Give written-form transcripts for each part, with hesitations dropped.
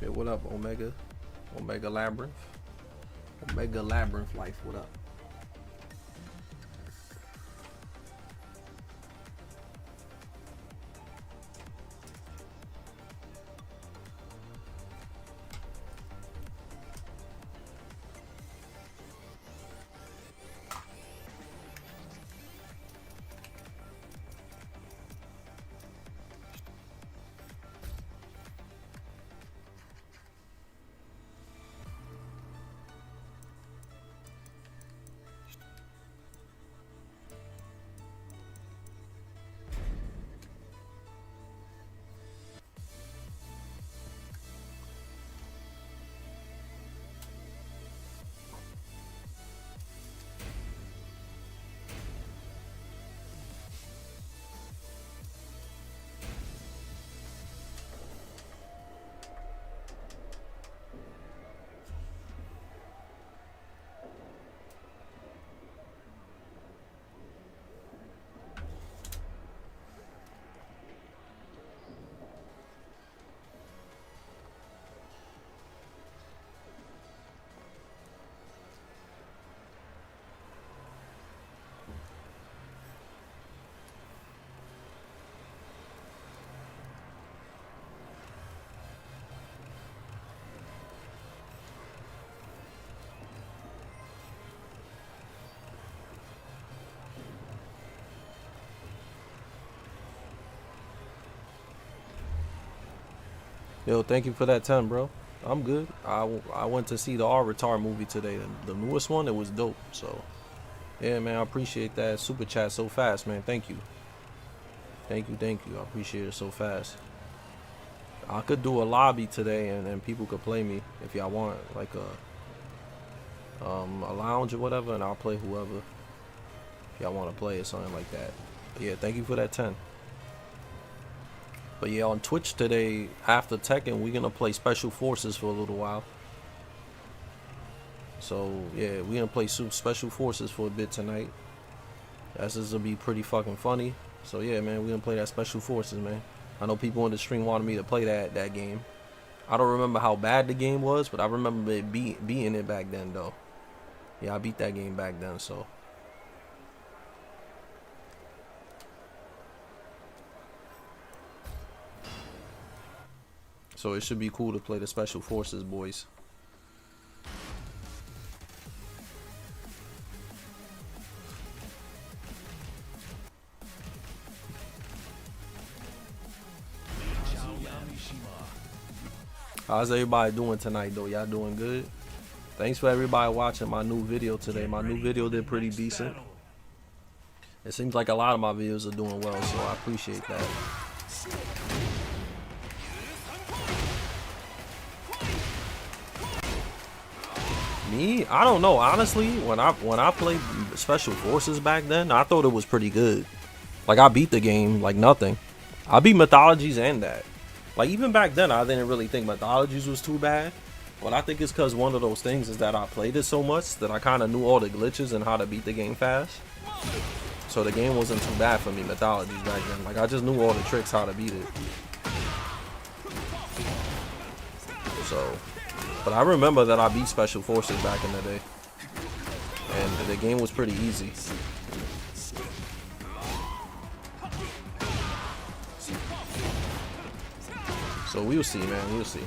Yeah, what up, Omega? Omega Labyrinth? Omega Labyrinth Life, what up? Yo, thank you for that 10, bro. I'm good. I went to see the Avatar movie today, the newest one. It was dope. So, yeah, man, I appreciate that super chat so fast, man. Thank you. Thank you, thank you. I appreciate it so fast. I could do a lobby today, and people could play me if y'all want, like a lounge or whatever, and I'll play whoever. If y'all want to play or something like that. But yeah, thank you for that 10. But yeah, on Twitch today, after Tekken, we're gonna play Special Forces for a little while. So yeah, we're gonna play Special Forces for a bit tonight. That's just gonna be pretty fucking funny. So yeah, man, we're gonna play that Special Forces, man. I know people on the stream wanted me to play that game. I don't remember how bad the game was, but I remember it beating it back then, though. Yeah, I beat that game back then, so. So it should be cool to play the Special Forces, boys. How's everybody doing tonight, though? Y'all doing good? Thanks for everybody watching my new video today. My new video did pretty decent. It seems like a lot of my videos are doing well, so I appreciate that. Me? I don't know. Honestly, when I played Special Forces back then, I thought it was pretty good. Like, I beat the game like nothing. I beat Mythologies and that. Like, even back then, I didn't really think Mythologies was too bad. But I think it's because one of those things is that I played it so much that I kind of knew all the glitches and how to beat the game fast. So the game wasn't too bad for me, Mythologies, back then. Like, I just knew all the tricks how to beat it. So, but I remember that I beat Special Forces back in the day. And the game was pretty easy. So we'll see, man. We'll see.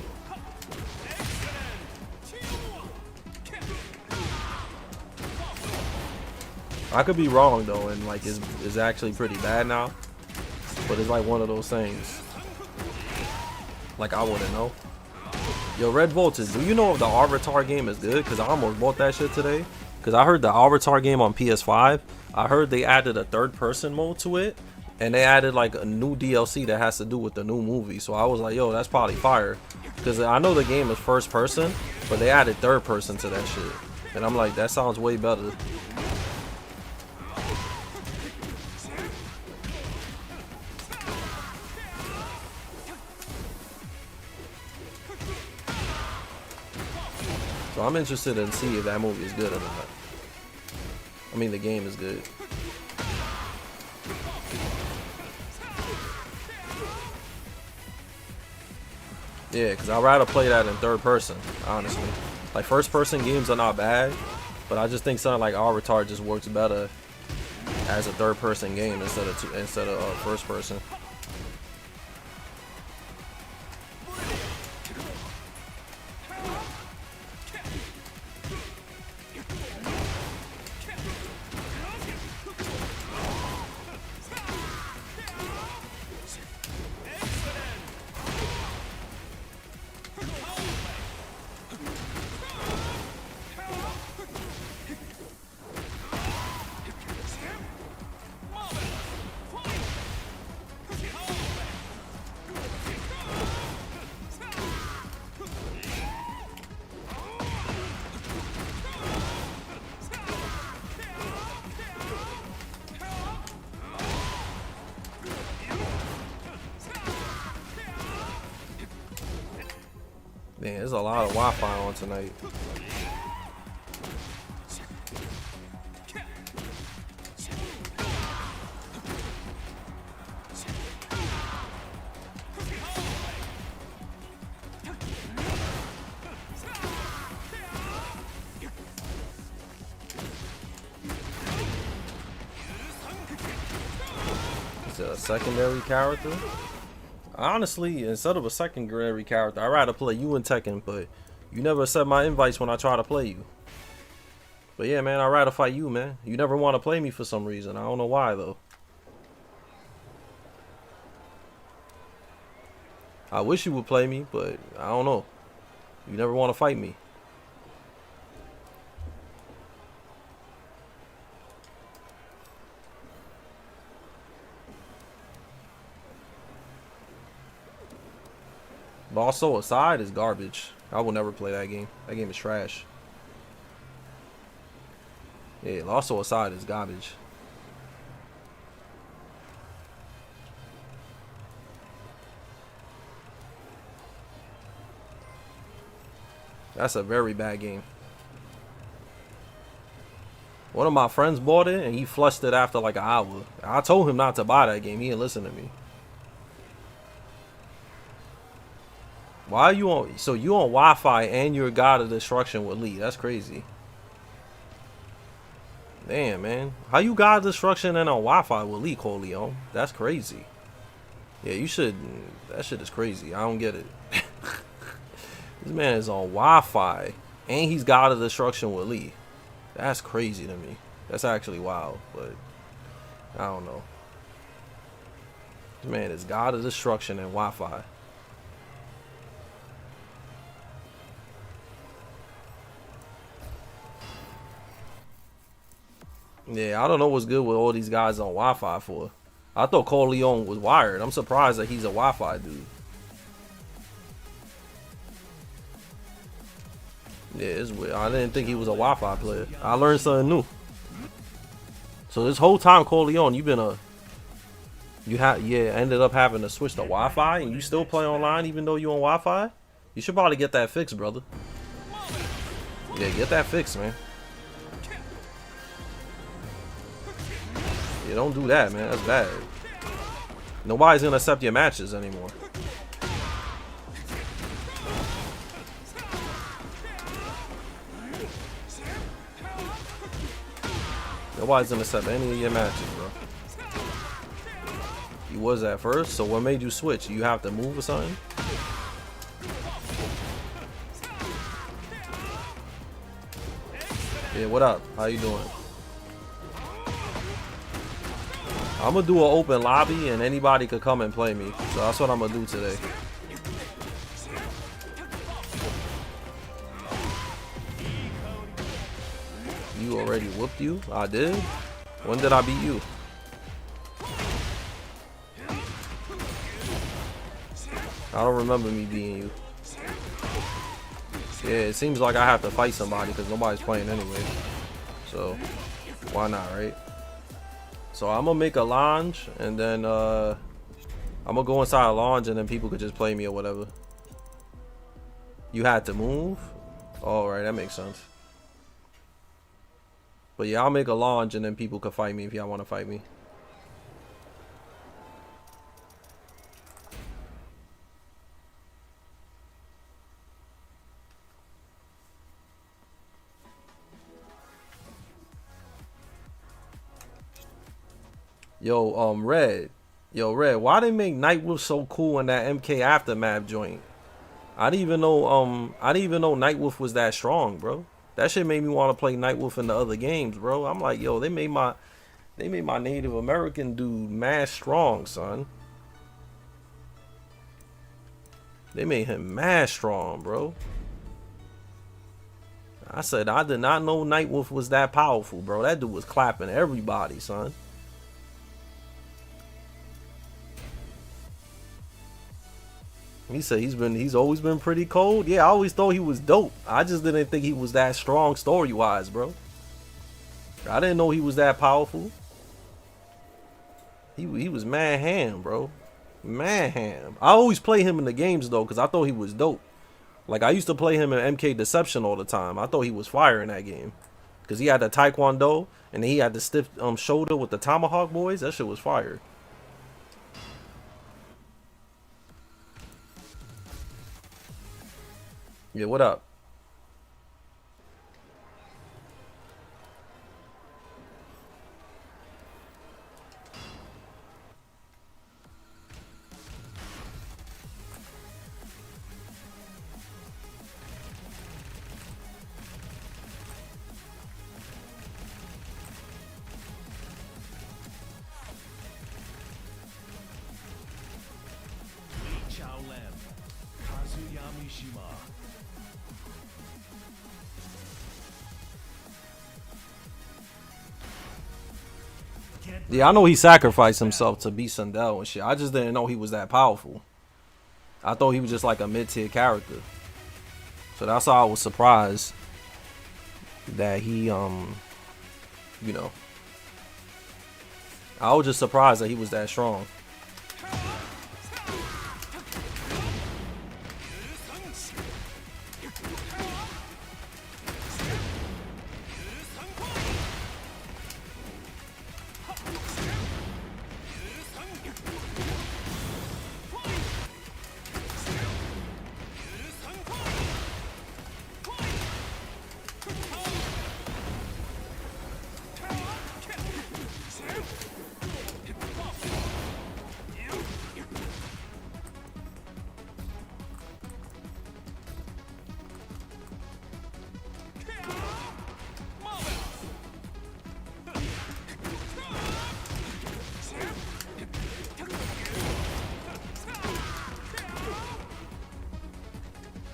I could be wrong though, and like it's actually pretty bad now. But it's like one of those things. Like, I wouldn't know. Yo, Red Voltage, do you know if the Avatar game is good? Because I almost bought that shit today. Because I heard the Avatar game on PS5. I heard they added a third-person mode to it. And they added like a new DLC that has to do with the new movie. So I was like, yo, that's probably fire. Because I know the game is first person, but they added third person to that shit. And I'm like, that sounds way better. So I'm interested in see if that movie is good or not. I mean, the game is good. Yeah, because I'd rather play that in third person, honestly. Like, first person games are not bad, but I just think something like Avatar just works better as a third person game instead of first person. Man, there's a lot of Wi-Fi on tonight. Is it a secondary character? Honestly, instead of a secondary character, I'd rather play you in Tekken, but you never accept my invites when I try to play you. But yeah, man, I'd rather fight you, man. You never want to play me for some reason. I don't know why, though. I wish you would play me, but I don't know. You never want to fight me. Lost Soul Aside is garbage. I will never play that game. That game is trash. Yeah, Lost Soul Aside is garbage. That's a very bad game. One of my friends bought it and he flushed it after like an hour. I told him not to buy that game. He didn't listen to me. Why are you on? So you on Wi-Fi and you're a God of Destruction with Lee? That's crazy. Damn, man. How you God of Destruction and on Wi-Fi with Lee, Coleon? That's crazy. Yeah, you should. That shit is crazy. I don't get it. This man is on Wi-Fi and he's God of Destruction with Lee. That's crazy to me. That's actually wild, but I don't know. This man is God of Destruction and Wi-Fi. Yeah, I don't know what's good with all these guys on Wi-Fi for. I thought Cole Leon was wired. I'm surprised that he's a Wi-Fi dude. Yeah, it's weird. I didn't think he was a Wi-Fi player. I learned something new. So this whole time, Cole Leon, you've been ended up having to switch to Wi-Fi, and you still play online even though you on Wi-Fi. You should probably get that fixed, brother. Yeah, get that fixed, man. Yeah, don't do that, man. That's bad. Nobody's gonna accept your matches anymore. Nobody's gonna accept any of your matches, bro. You was at first, so what made you switch? You have to move or something? Yeah, what up? How you doing? I'm gonna do an open lobby and anybody could come and play me. So that's what I'm gonna do today. You already whooped you? I did? When did I beat you? I don't remember me beating you. Yeah, it seems like I have to fight somebody because nobody's playing anyway. So, why not, right? So I'm gonna make a lounge and then I'm gonna go inside a lounge and then people could just play me or whatever. You had to move? All right, that makes sense. But yeah, I'll make a lounge and then people could fight me if y'all want to fight me. Yo, Red. Yo, Red, why they make Nightwolf so cool in that MK Aftermath joint? I didn't even know Nightwolf was that strong, bro. That shit made me want to play Nightwolf in the other games, bro. I'm like, yo, they made my Native American dude mad strong, son. They made him mad strong, bro. I said I did not know Nightwolf was that powerful, bro. That dude was clapping everybody, son. He said he's always been pretty cold. Yeah, I always thought he was dope. I just didn't think he was that strong story-wise, bro. I didn't know he was that powerful. He was mad ham, bro. Mad ham. I always play him in the games though, cause I thought he was dope. Like I used to play him in MK Deception all the time. I thought he was fire in that game, cause he had the Taekwondo and then he had the stiff shoulder with the Tomahawk boys. That shit was fire. Yeah, what up? Yeah, I know he sacrificed himself to beat Sundell and shit. I just didn't know he was that powerful. I thought he was just like a mid-tier character. So that's how I was surprised that he, you know, I was just surprised that he was that strong.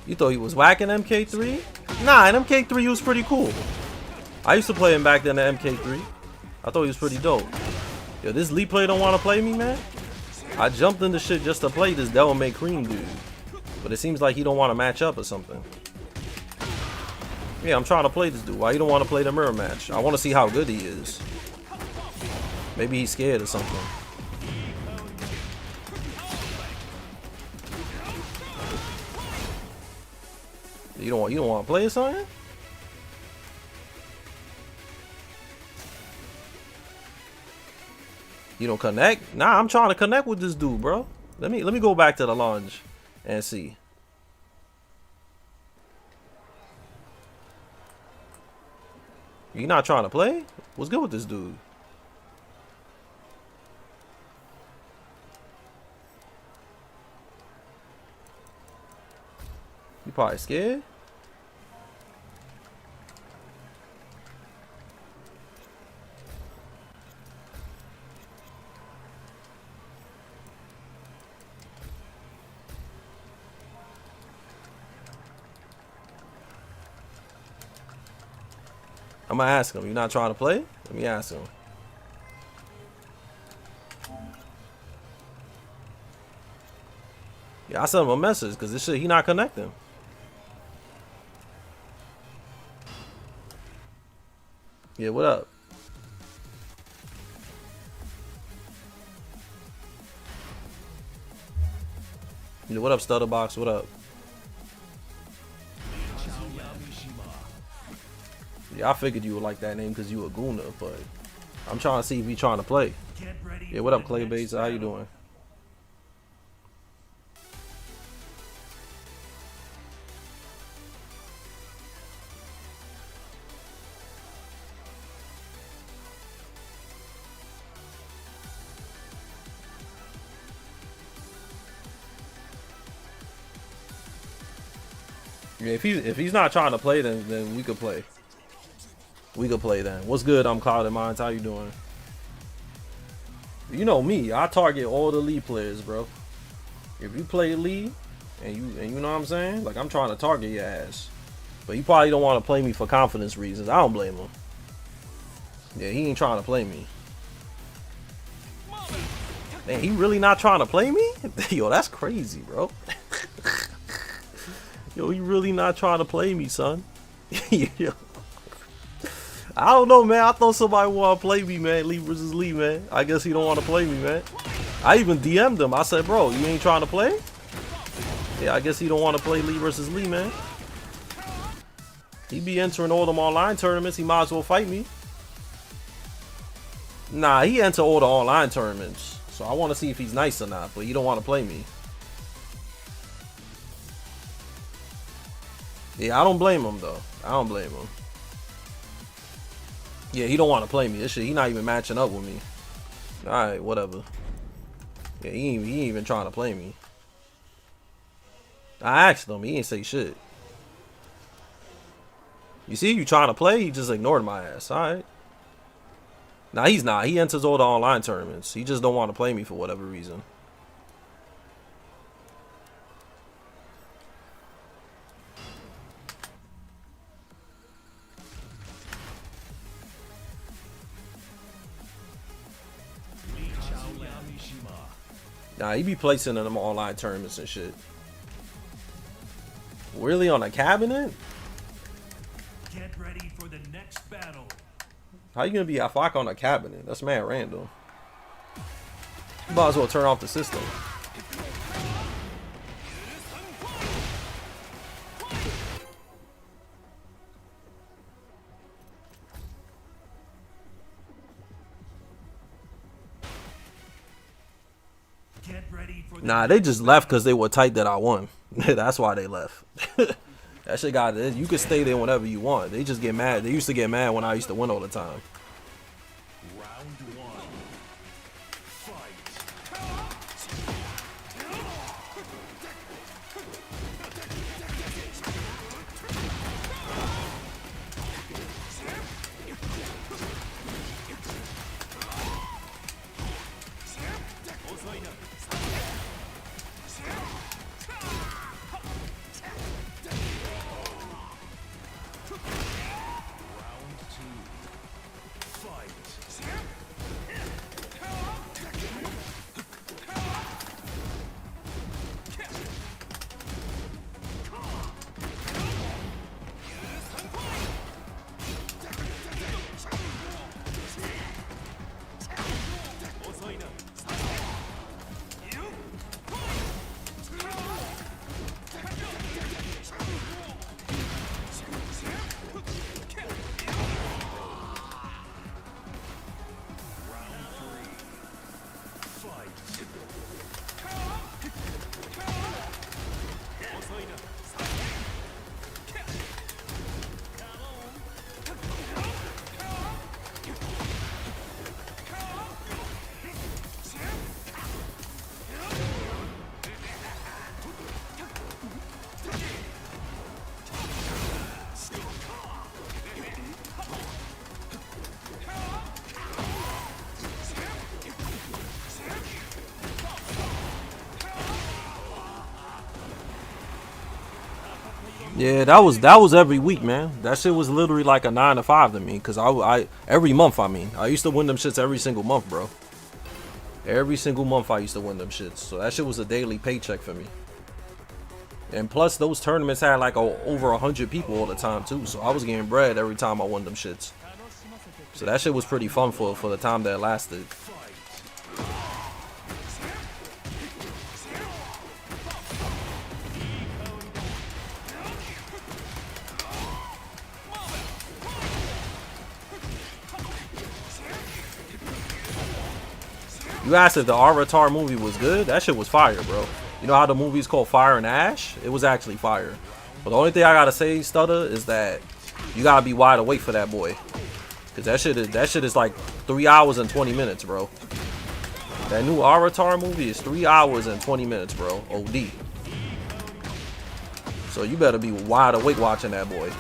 You thought he was whacking MK3? Nah, in MK3 he was pretty cool. I used to play him back then at MK3. I thought he was pretty dope. Yo, this Lee player don't want to play me, man. I jumped into shit just to play this Devil May Cream dude. But it seems like he don't want to match up or something. Yeah, I'm trying to play this dude. Why you don't want to play the mirror match? I want to see how good he is. Maybe he's scared or something. You don't want to play or something? You don't connect? Nah, I'm trying to connect with this dude, bro. Let me go back to the lounge and see. You not trying to play? What's good with this dude? You probably scared? I'm gonna ask him. You not trying to play? Let me ask him. Yeah, I sent him a message because this shit he not connecting. Yeah, what up? Yeah, what up, Stutterbox? What up? Yeah, I figured you would like that name because you a Guna, but I'm trying to see if he trying to play. Yeah, what up, Clay Bates? How you doing? Yeah, if he's not trying to play, then we could play. We could play then. What's good? I'm Cloud and Minds. How you doing? You know me. I target all the Lee players, bro. If you play Lee, and you know what I'm saying, like I'm trying to target your ass. But you probably don't want to play me for confidence reasons. I don't blame him. Yeah, he ain't trying to play me. Man, he really not trying to play me? Yo, that's crazy, bro. Yo, he really not trying to play me, son. Yo. I don't know, man. I thought somebody want to play me, man. Lee versus Lee, man. I guess he don't want to play me, man. I even DM'd him. I said, bro, you ain't trying to play? Yeah, I guess he don't want to play Lee versus Lee, man. He be entering all them online tournaments. He might as well fight me. Nah, he enter all the online tournaments. So I want to see if he's nice or not. But he don't want to play me. Yeah, I don't blame him, though. I don't blame him. Yeah, he don't want to play me. This shit, he not even matching up with me. Alright, whatever. Yeah, he ain't even trying to play me. I asked him. He ain't say shit. You see, you trying to play, he just ignored my ass. Alright. Nah, he's not. He enters all the online tournaments. He just don't want to play me for whatever reason. Nah, he be placing in them online tournaments and shit. Really on a cabinet? Get ready for the next battle. How you gonna be a fuck on a cabinet? That's mad random. You might as well turn off the system. Get ready for the Nah, they just left because they were tight that I won. That's why they left. That shit got it. You can stay there whenever you want. They just get mad. They used to get mad when I used to win all the time. round one. Fight. Yeah, that was every week, man. That shit was literally like a 9 to 5 to me, cause I every month. I mean, I used to win them shits every single month, bro. Every single month I used to win them shits, so that shit was a daily paycheck for me. And plus, those tournaments had like over 100 people all the time too, so I was getting bread every time I won them shits. So that shit was pretty fun for the time that it lasted. You asked if the Avatar movie was good? That shit was fire, bro. You know how the movie's called Fire and Ash? It was actually fire. But the only thing I gotta say, Stutter, is that you gotta be wide awake for that boy. Cause that shit is like 3 hours and 20 minutes, bro. That new Avatar movie is 3 hours and 20 minutes, bro. OD. So you better be wide awake watching that boy.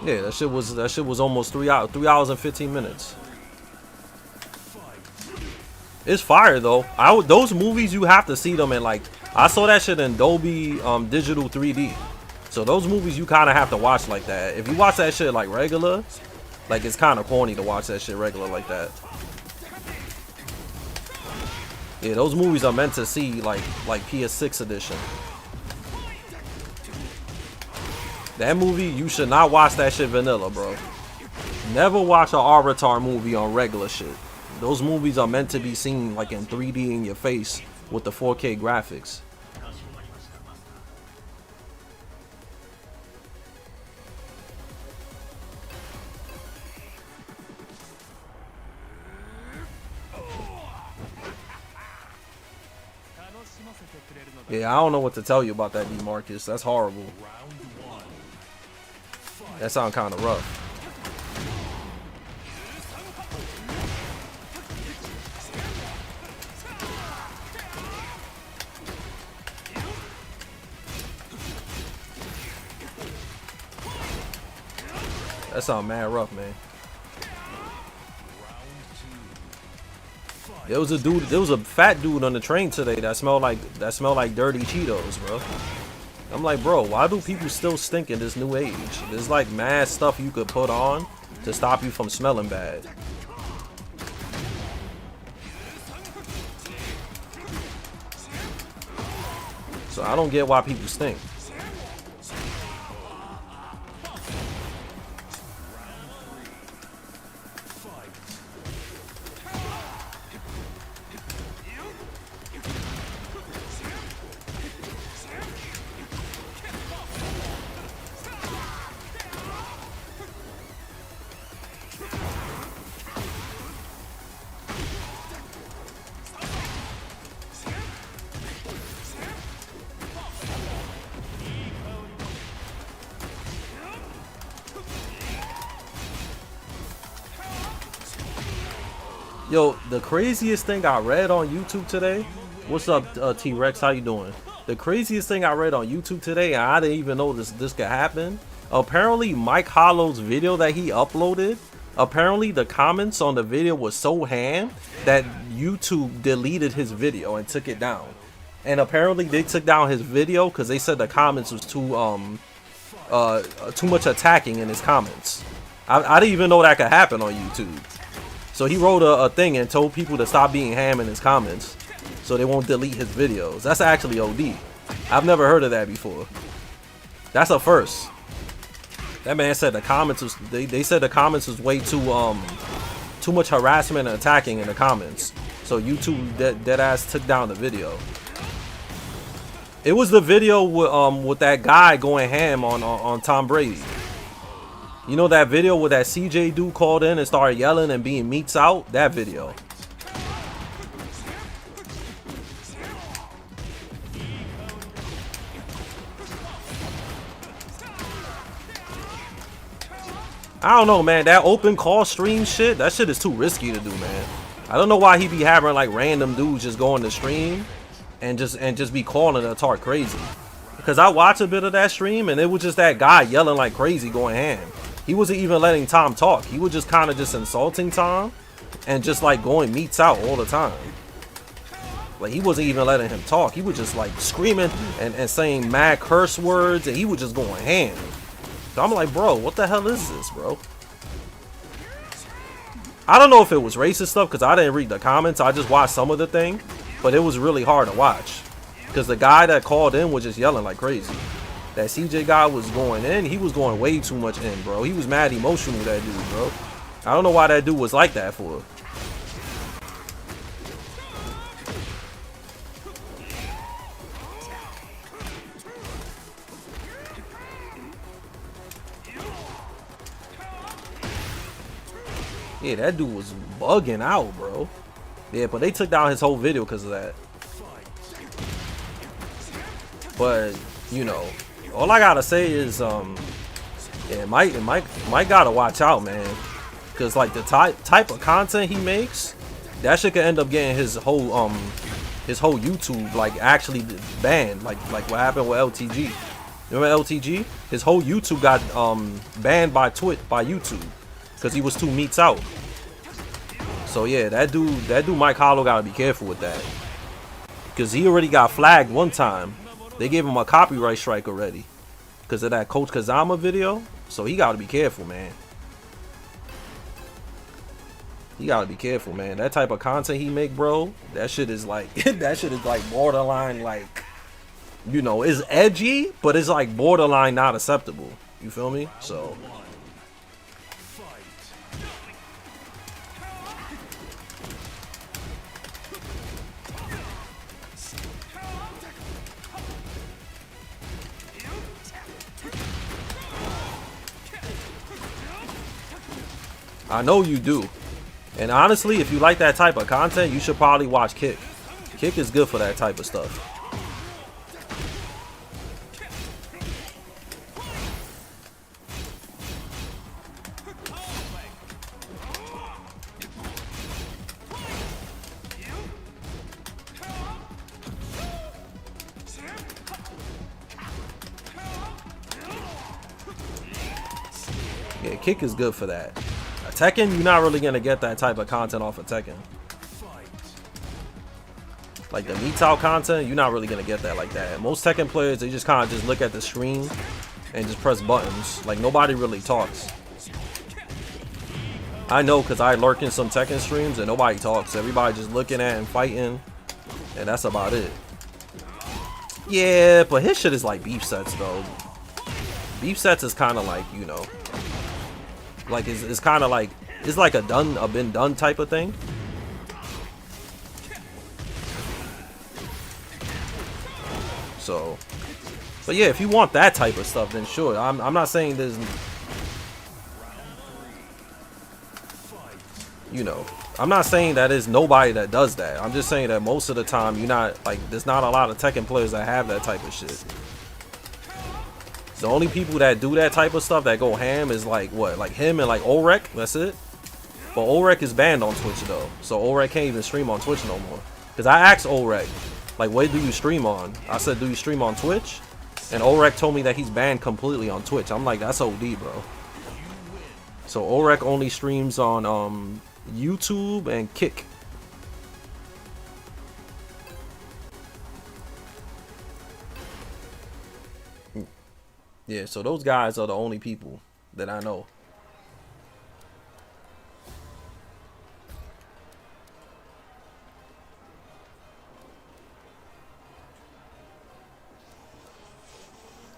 Yeah, that shit was almost 3 hours, 3 hours and 15 minutes. It's fire though. Those movies you have to see them in, like, I saw that shit in Dolby Digital 3D. So those movies you kind of have to watch like that. If you watch that shit like regular, like, it's kind of corny to watch that shit regular like that. Yeah, those movies are meant to see like PS6 edition. That movie, you should not watch that shit vanilla, bro. Never watch a R-rated movie on regular shit. Those movies are meant to be seen like in 3D in your face with the 4K graphics. Yeah, I don't know what to tell you about that, D. Marcus. That's horrible. That sounds kind of rough. That sounds mad rough, man. There was a fat dude on the train today that smelled like dirty Cheetos, bro. I'm like, bro, why do people still stink in this new age? There's like mad stuff you could put on to stop you from smelling bad. So I don't get why people stink. Yo, the craziest thing I read on YouTube today. What's up, T-Rex? How you doing? The craziest thing I read on YouTube today, and I didn't even know this could happen. Apparently, Mike Hollow's video that he uploaded, apparently the comments on the video was so ham that YouTube deleted his video and took it down. And apparently they took down his video because they said the comments was too much attacking in his comments. I didn't even know that could happen on YouTube. So he wrote a thing and told people to stop being ham in his comments so they won't delete his videos. That's actually OD. I've never heard of that before. That's a first. That man said the comments was they said the comments was way too much harassment and attacking in the comments. So YouTube dead ass took down the video. It was the video with that guy going ham on Tom Brady. You know that video where that CJ dude called in and started yelling and being meats out? That video. I don't know, man. That open call stream shit, that shit is too risky to do, man. I don't know why he be having like random dudes just go on the stream and just be calling to talk crazy. Because I watched a bit of that stream and it was just that guy yelling like crazy going ham. He wasn't even letting Tom talk. He was just kind of just insulting Tom and just like going meats out all the time. Like he wasn't even letting him talk. He was just like screaming and saying mad curse words and he was just going ham. So I'm like, bro, what the hell is this, bro? I don't know if it was racist stuff because I didn't read the comments. I just watched some of the thing. But it was really hard to watch. Because the guy that called in was just yelling like crazy. That CJ guy was going in. He was going way too much in, bro. He was mad emotional, that dude, bro. I don't know why that dude was like that for. Yeah, that dude was bugging out, bro. Yeah, but they took down his whole video because of that. But you know, all I gotta say is, yeah, Mike gotta watch out, man. Cause like the type of content he makes, that shit could end up getting his whole YouTube like actually banned, like what happened with LTG. Remember LTG? His whole YouTube got banned by YouTube because he was too meats out. So yeah, that dude Mike Hollow gotta be careful with that, because he already got flagged one time. They gave him a copyright strike already because of that Coach Kazama video. So he gotta be careful, man. You gotta be careful, man. That type of content he make, bro, that shit is like that shit is like borderline, like, you know, it's edgy, but it's like borderline not acceptable. You feel me? So I know you do. And honestly, if you like that type of content, you should probably watch Kick. Kick is good for that type of stuff. Yeah, Kick is good for that. Tekken, you're not really gonna get that type of content off of Tekken. Like the meat out content, you're not really gonna get that like that. Most Tekken players, they just kind of just look at the screen and just press buttons. Like nobody really talks. I know, because I lurk in some Tekken streams and nobody talks. Everybody just looking at and fighting, and that's about it. Yeah, but his shit is like beef sets though. Beef sets is kind of like, you know, like it's kind of like, it's like a been done type of thing. So, but yeah, if you want that type of stuff, then sure. I'm not saying there's, you know, I'm not saying that there's nobody that does that. I'm just saying that most of the time you're not, like, there's not a lot of Tekken players that have that type of shit. The only people that do that type of stuff that go ham is like what, like him and like Olrek. That's it. But Olrek is banned on Twitch though, so Olrek can't even stream on Twitch no more. Cause I asked Olrek, like, what do you stream on? I said, do you stream on Twitch? And Olrek told me that he's banned completely on Twitch. I'm like, that's OD, bro. So Olrek only streams on YouTube and Kick. Yeah, so those guys are the only people that I know.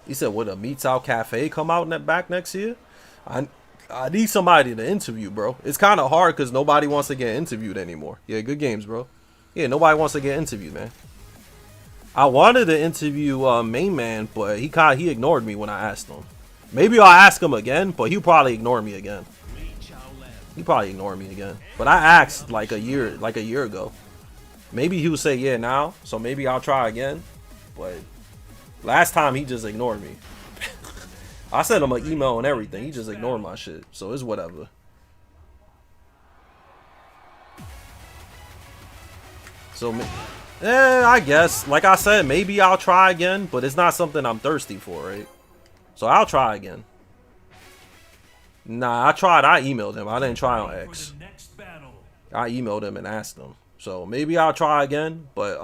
He said, would a Meats Out Cafe come out back next year? I need somebody to interview, bro. It's kind of hard because nobody wants to get interviewed anymore. Yeah, good games, bro. Yeah, nobody wants to get interviewed, man. I wanted to interview Main Man, but he ignored me when I asked him. Maybe I'll ask him again, but he'll probably ignore me again. He probably ignore me again. But I asked like a year ago. Maybe he'll say yeah now, so maybe I'll try again. But last time he just ignored me. I sent him an email and everything. He just ignored my shit, so it's whatever. So, I guess, like I said, maybe I'll try again, but it's not something I'm thirsty for, right? So I'll try again. Nah, I tried. I emailed him. I didn't try on X. I emailed him and asked him. So maybe I'll try again, but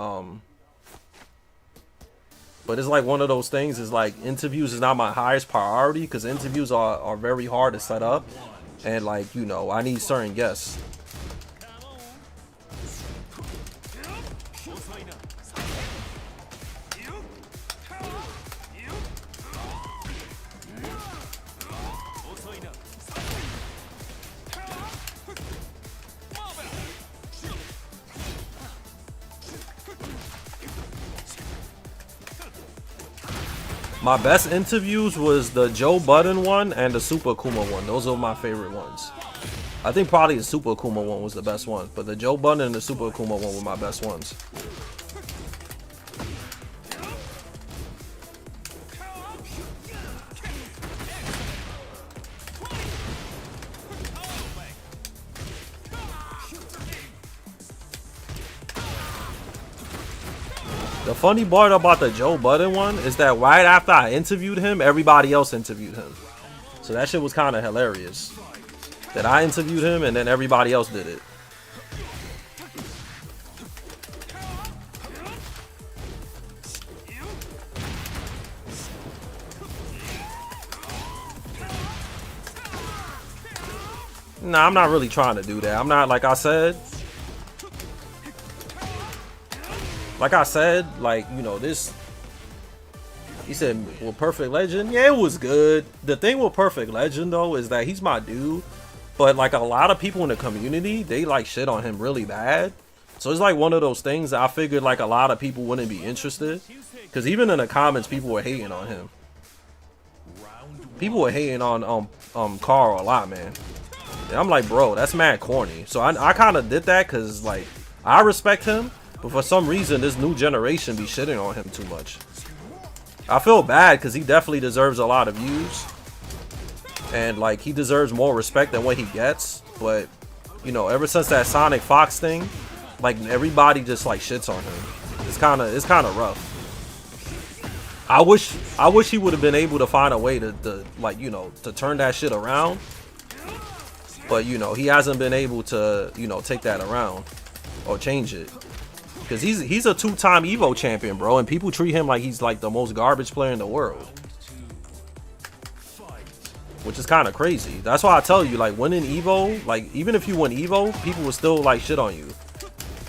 it's like one of those things. Is like interviews is not my highest priority because interviews are very hard to set up, and like, you know, I need certain guests. My best interviews was the Joe Budden one and the Super Kuma one. Those are my favorite ones. I think probably the Super Akuma one was the best one, but the Joe Budden and the Super Akuma one were my best ones. The funny part about the Joe Budden one is that right after I interviewed him, everybody else interviewed him. So that shit was kind of hilarious. That I interviewed him and then everybody else did it. Nah, I'm not really trying to do that. I'm not, like I said, like, you know, this, he said, well, Perfect Legend, yeah, it was good. The thing with Perfect Legend, though, is that he's my dude. But, like, a lot of people in the community, they, like, shit on him really bad. So it's, like, one of those things that I figured, like, a lot of people wouldn't be interested. Because even in the comments, people were hating on him. People were hating on Carl a lot, man. And I'm like, bro, that's mad corny. So I kind of did that because, like, I respect him. But for some reason, this new generation be shitting on him too much. I feel bad because he definitely deserves a lot of views. And, like, he deserves more respect than what he gets. But, you know, ever since that Sonic Fox thing, like, everybody just, like, shits on him. It's kind of rough. I wish he would have been able to find a way to, like, you know, to turn that shit around. But, you know, he hasn't been able to, you know, take that around or change it. Because he's a two-time Evo champion, bro. And people treat him like he's, like, the most garbage player in the world. Which is kind of crazy. That's why I tell you, like, winning Evo, like, even if you win Evo, people will still, like, shit on you.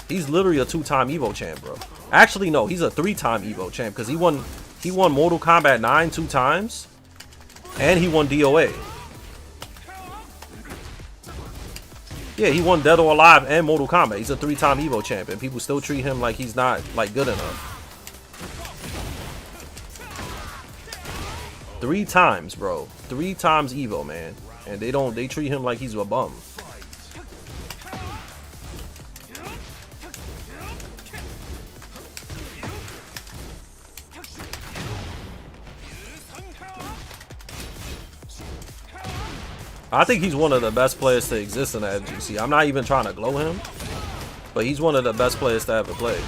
He's literally a two-time Evo champ, bro. Actually, no, he's a three-time Evo champ. Because he won Mortal Kombat 9 2 times. And he won DOA. Yeah, he won Dead or Alive and Mortal Kombat. He's a three-time Evo champ, and people still treat him like he's not, like, good enough. 3 times, bro. 3 times Evo, man. And they treat him like he's a bum. I think he's one of the best players to exist in the FGC. I'm not even trying to glow him, but he's one of the best players to ever play.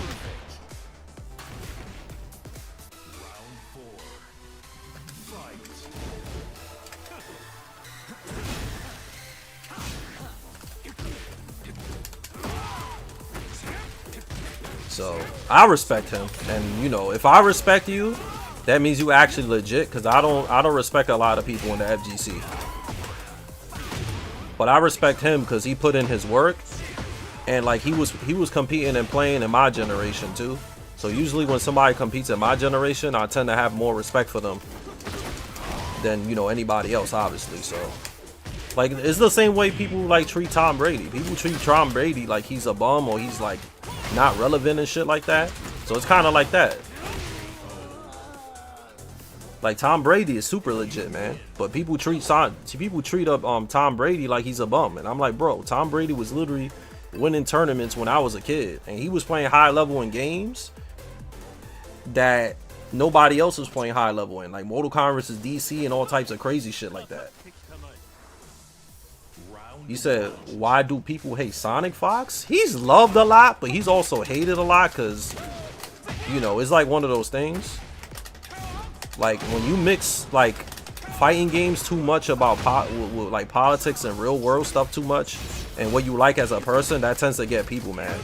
So I respect him, and you know, if I respect you, that means you actually legit. Because I don't respect a lot of people in the FGC. But I respect him because he put in his work, and like he was competing and playing in my generation too. So usually when somebody competes in my generation, I tend to have more respect for them than, you know, anybody else, obviously. So like it's the same way people like treat Tom Brady. People treat Tom Brady like he's a bum or he's like not relevant and shit like that. So it's kind of like that. Like Tom Brady is super legit, man, but people treat Tom Brady like he's a bum, and I'm like, bro, Tom Brady was literally winning tournaments when I was a kid, and he was playing high level in games that nobody else was playing high level in, like Mortal Kombat vs. DC and all types of crazy shit like that. You said, why do people hate Sonic Fox? He's loved a lot, but he's also hated a lot because, you know, it's like one of those things. Like when you mix like fighting games too much about with like politics and real world stuff too much, and what you like as a person, that tends to get people mad.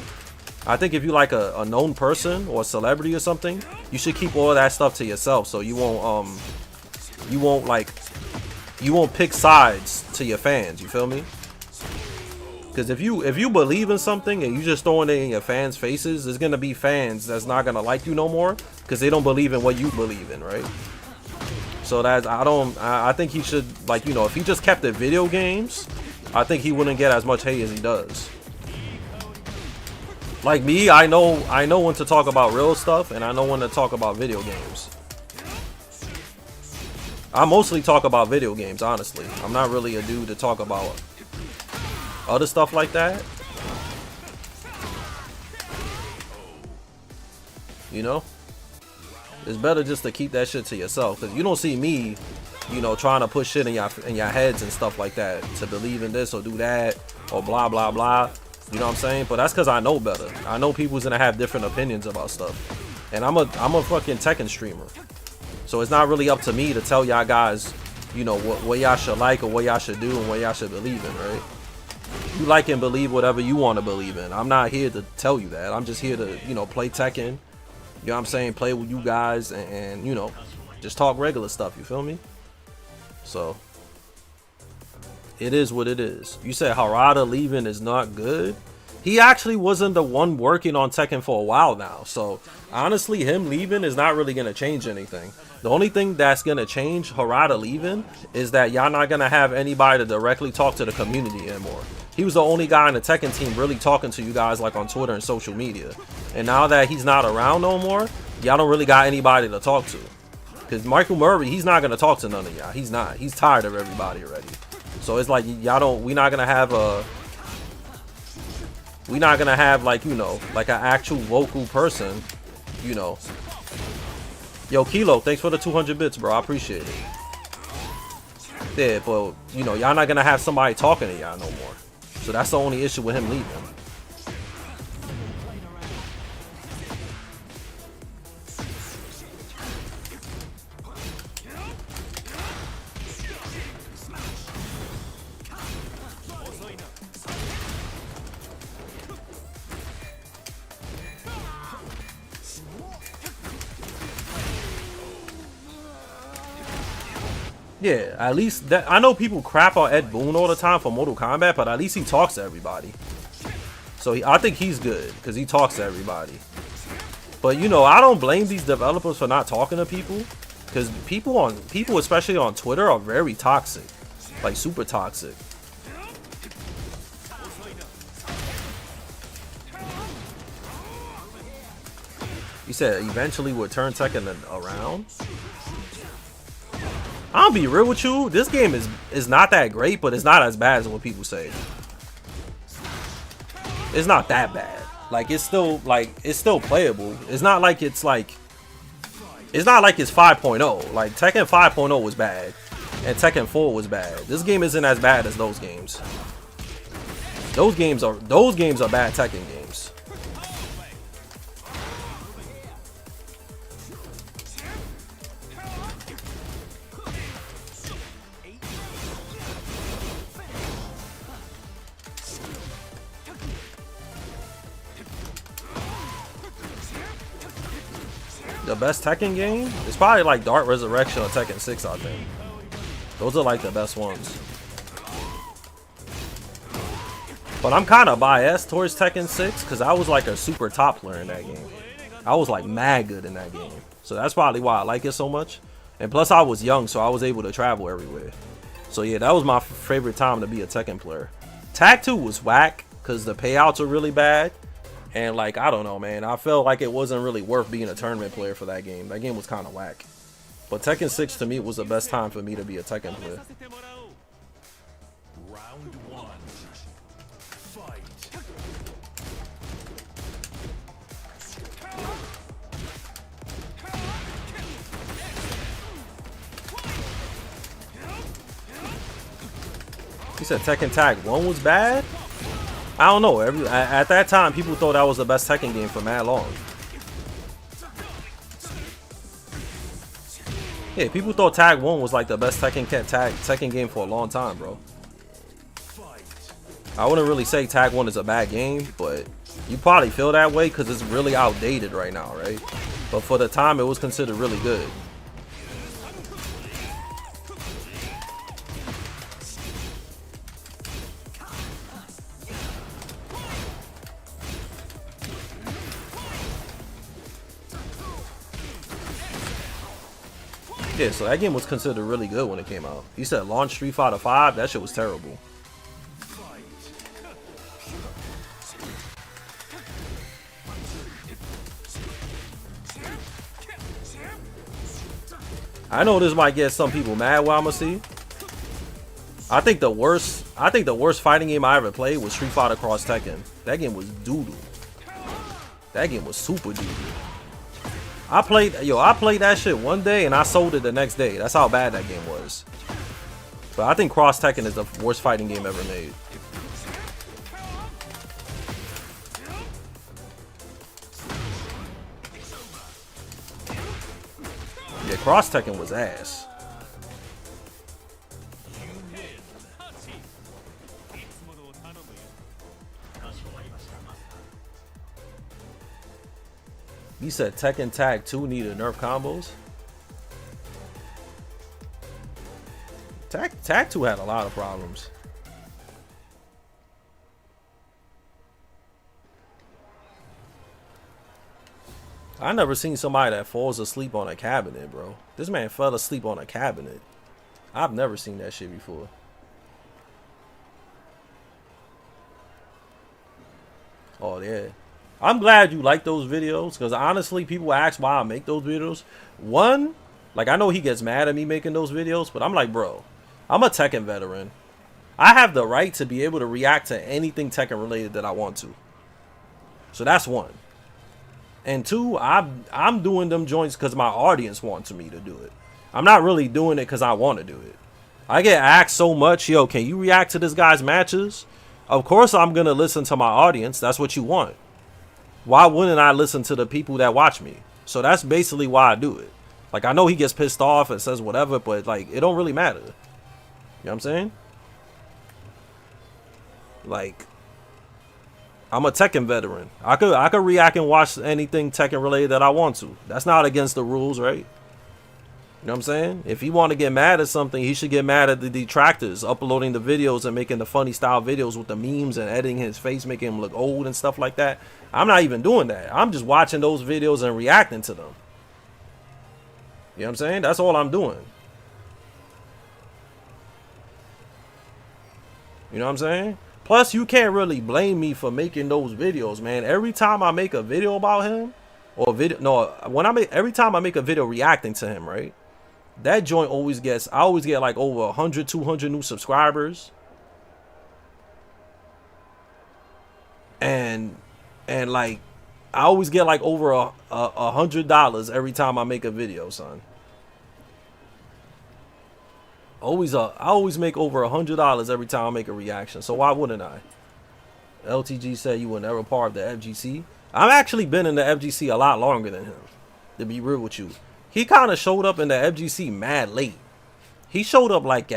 I think if you like a known person or a celebrity or something, you should keep all of that stuff to yourself, so you won't pick sides to your fans. You feel me? Because if you believe in something and you just throwing it in your fans' faces, there's gonna be fans that's not gonna like you no more because they don't believe in what you believe in, right? So that I think he should, like, you know, if he just kept it video games, I think he wouldn't get as much hate as he does. Like me, I know when to talk about real stuff and I know when to talk about video games. I mostly talk about video games, honestly. I'm not really a dude to talk about other stuff like that. You know, it's better just to keep that shit to yourself, because you don't see me, you know, trying to push shit in your heads and stuff like that to believe in this or do that or blah blah blah. You know what I'm saying? But that's because I know better. I know people's gonna have different opinions about stuff, and I'm a fucking Tekken streamer, so it's not really up to me to tell y'all guys, you know, what y'all should like or what y'all should do and what y'all should believe in, right? You like and believe whatever you want to believe in. I'm not here to tell you that. I'm just here to, you know, play Tekken. You know what I'm saying? Play with you guys and you know, just talk regular stuff. You feel me? So, it is what it is. You said Harada leaving is not good. He actually wasn't the one working on Tekken for a while now. So, honestly, him leaving is not really going to change anything. The only thing that's going to change Harada leaving is that y'all not going to have anybody to directly talk to the community anymore. He was the only guy in the Tekken team really talking to you guys like on Twitter and social media. And now that he's not around no more, y'all don't really got anybody to talk to. Because Michael Murray, he's not going to talk to none of y'all. He's not. He's tired of everybody already. So it's like y'all don't, we're not going to have like, you know, like an actual vocal person, you know. Yo, Kilo, thanks for the 200 bits, bro. I appreciate it. Yeah, but, you know, y'all not going to have somebody talking to y'all no more. So that's the only issue with him leaving. Yeah, at least that, I know people crap on Ed Boon all the time for Mortal Kombat, but at least he talks to everybody. So I think he's good because he talks to everybody. But you know, I don't blame these developers for not talking to people, because people especially on Twitter are very toxic, like super toxic. You said eventually would turn Tekken around. I'll be real with you, this game is not that great, but it's not as bad as what people say. It's not that bad. Like it's still playable. It's not like it's 5.0. Like Tekken 5.0 was bad and Tekken 4 was bad. This game isn't as bad as those games. Those games are bad Tekken games. The best Tekken game? It's probably like Dark Resurrection or Tekken 6, I think. Those are like the best ones. But I'm kind of biased towards Tekken 6 because I was like a super top player in that game. I was like mad good in that game. So that's probably why I like it so much. And plus I was young, so I was able to travel everywhere. So yeah, that was my favorite time to be a Tekken player. Tag 2 was whack because the payouts are really bad. And like, I don't know, man. I felt like it wasn't really worth being a tournament player for that game. That game was kind of whack. But Tekken 6 to me was the best time for me to be a Tekken player. Round one. Fight. You said Tekken Tag 1 was bad? I don't know. At that time, people thought that was the best Tekken game for mad long. Yeah, people thought Tag 1 was like the best Tekken game for a long time, bro. I wouldn't really say Tag 1 is a bad game, but you probably feel that way because it's really outdated right now, right? But for the time, it was considered really good. Yeah, so that game was considered really good when it came out. You said launch Street Fighter 5, that shit was terrible. I know this might get some people mad what I'm gonna see. I think the worst I think the worst fighting game I ever played was Street Fighter Cross Tekken. That game was doo-doo. That game was super doo-doo. I played that shit one day and I sold it the next day. That's how bad that game was. But I think Cross Tekken is the worst fighting game ever made. Yeah, Cross Tekken was ass. You said Tekken Tag 2 needed nerf combos? Tag 2 had a lot of problems. I never seen somebody that falls asleep on a cabinet, bro. This man fell asleep on a cabinet. I've never seen that shit before. Oh, yeah. I'm glad you like those videos, because honestly, people ask why I make those videos. One, like, I know he gets mad at me making those videos, but I'm like, bro, I'm a Tekken veteran. I have the right to be able to react to anything Tekken related that I want to. So that's one. And two, I'm doing them joints because my audience wants me to do it. I'm not really doing it because I want to do it. I get asked so much, yo, can you react to this guy's matches? Of course I'm going to listen to my audience. That's what you want. Why wouldn't I listen to the people that watch me? So that's basically why I do it. Like, I know he gets pissed off and says whatever, but, like, it don't really matter. You know what I'm saying? Like, I'm a Tekken veteran. I could react and watch anything Tekken related that I want to. That's not against the rules, right? You know what I'm saying? If he want to get mad at something, he should get mad at the detractors uploading the videos and making the funny style videos with the memes and editing his face, making him look old and stuff like that. I'm not even doing that. I'm just watching those videos and reacting to them. You know what I'm saying? That's all I'm doing. You know what I'm saying? Plus, you can't really blame me for making those videos, man. Every time I make a video about him, or every time I make a video reacting to him, right? That joint always gets, I always get like over 100, 200 new subscribers. And like, I always get like over $100 every time I make a video, son. I always make over $100 every time I make a reaction. So why wouldn't I? LTG said you were never part of the FGC. I've actually been in the FGC a lot longer than him, to be real with you. He kind of showed up in the FGC mad late. He showed up like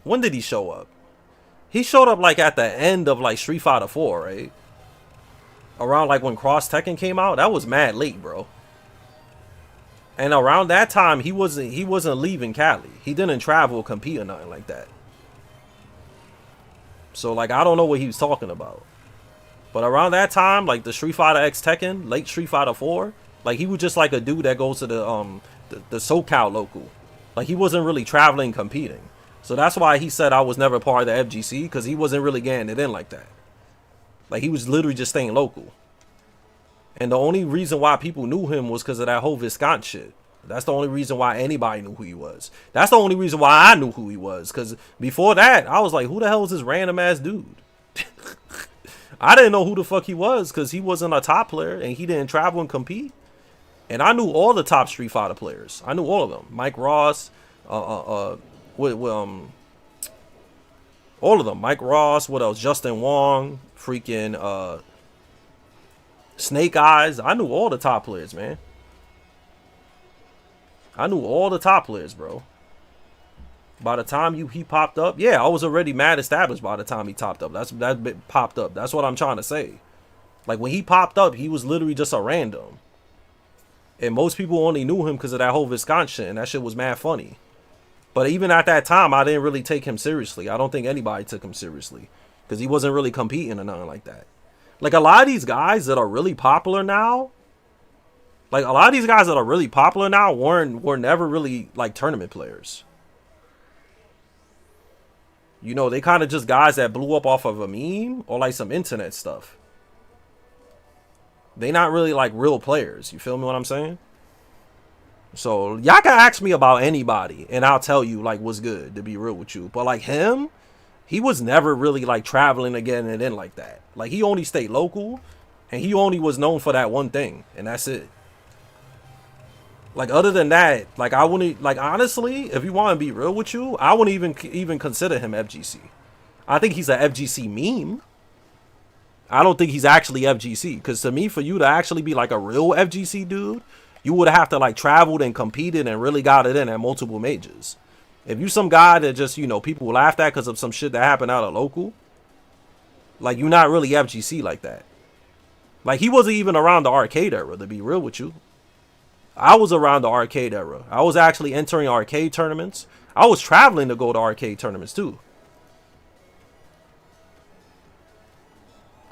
when did he show up? He showed up like at the end of like Street Fighter 4, right? Around like when Cross Tekken came out. That was mad late, bro. And around that time, he wasn't leaving Cali. He didn't travel, compete, or nothing like that. So like, I don't know what he was talking about. But around that time, like the Street Fighter X Tekken, late Street Fighter 4, like he was just like a dude that goes to the SoCal local. Like he wasn't really traveling, competing. So that's why he said I was never part of the FGC, because he wasn't really getting it in like that. Like he was literally just staying local. And the only reason why people knew him was because of that whole Viscount shit. That's the only reason why anybody knew who he was. That's the only reason why I knew who he was. Because before that, I was like, who the hell is this random ass dude? I didn't know who the fuck he was because he wasn't a top player and he didn't travel and compete. And I knew all the top Street Fighter players. I knew all of them. Mike Ross, all of them. Mike Ross, what else? Justin Wong, freaking Snake Eyes. I knew all the top players, man. I knew all the top players, bro. By the time he popped up, yeah, I was already mad established by the time he popped up. That popped up. That's what I'm trying to say. Like when he popped up, he was literally just a random. And most people only knew him because of that whole Viscount shit, and that shit was mad funny. But even at that time, I didn't really take him seriously. I don't think anybody took him seriously because he wasn't really competing or nothing like that. Like a lot of these guys that are really popular now, were never really like tournament players. You know, they kind of just guys that blew up off of a meme or like some internet stuff. They not really like real players. You feel me what I'm saying? So y'all can ask me about anybody and I'll tell you like what's good, to be real with you. But like him, he was never really like traveling again and then like that. Like he only stayed local and he only was known for that one thing and that's it. Like other than that, like I wouldn't, like honestly, if you want to be real with you, I wouldn't even consider him FGC. I think he's a FGC meme. I don't think he's actually FGC, because to me, for you to actually be like a real FGC dude, you would have to like traveled and competed and really got it in at multiple majors. If you some guy that just, you know, people laughed at because of some shit that happened out of local, like you're not really FGC like that. Like he wasn't even around the arcade era, to be real with you. I was around the arcade era. I was actually entering arcade tournaments. I was traveling to go to arcade tournaments too.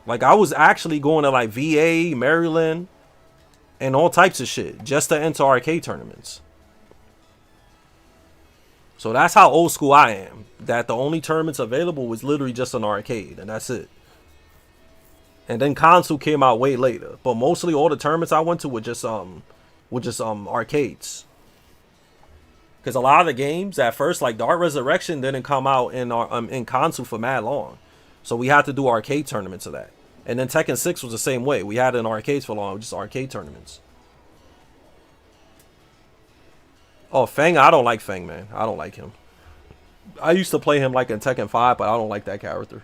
Like I was actually going to like VA, Maryland, and all types of shit just to enter arcade tournaments. So that's how old school I am. That the only tournaments available was literally just an arcade, and that's it. And then console came out way later. But mostly all the tournaments I went to were just arcades. Because a lot of the games at first, like Dark Resurrection, didn't come out in console for mad long. So we had to do arcade tournaments of that. And then Tekken 6 was the same way. We had it in arcades for long, just arcade tournaments. Oh, Fang, I don't like Fang, man. I don't like him. I used to play him like in Tekken 5, but I don't like that character.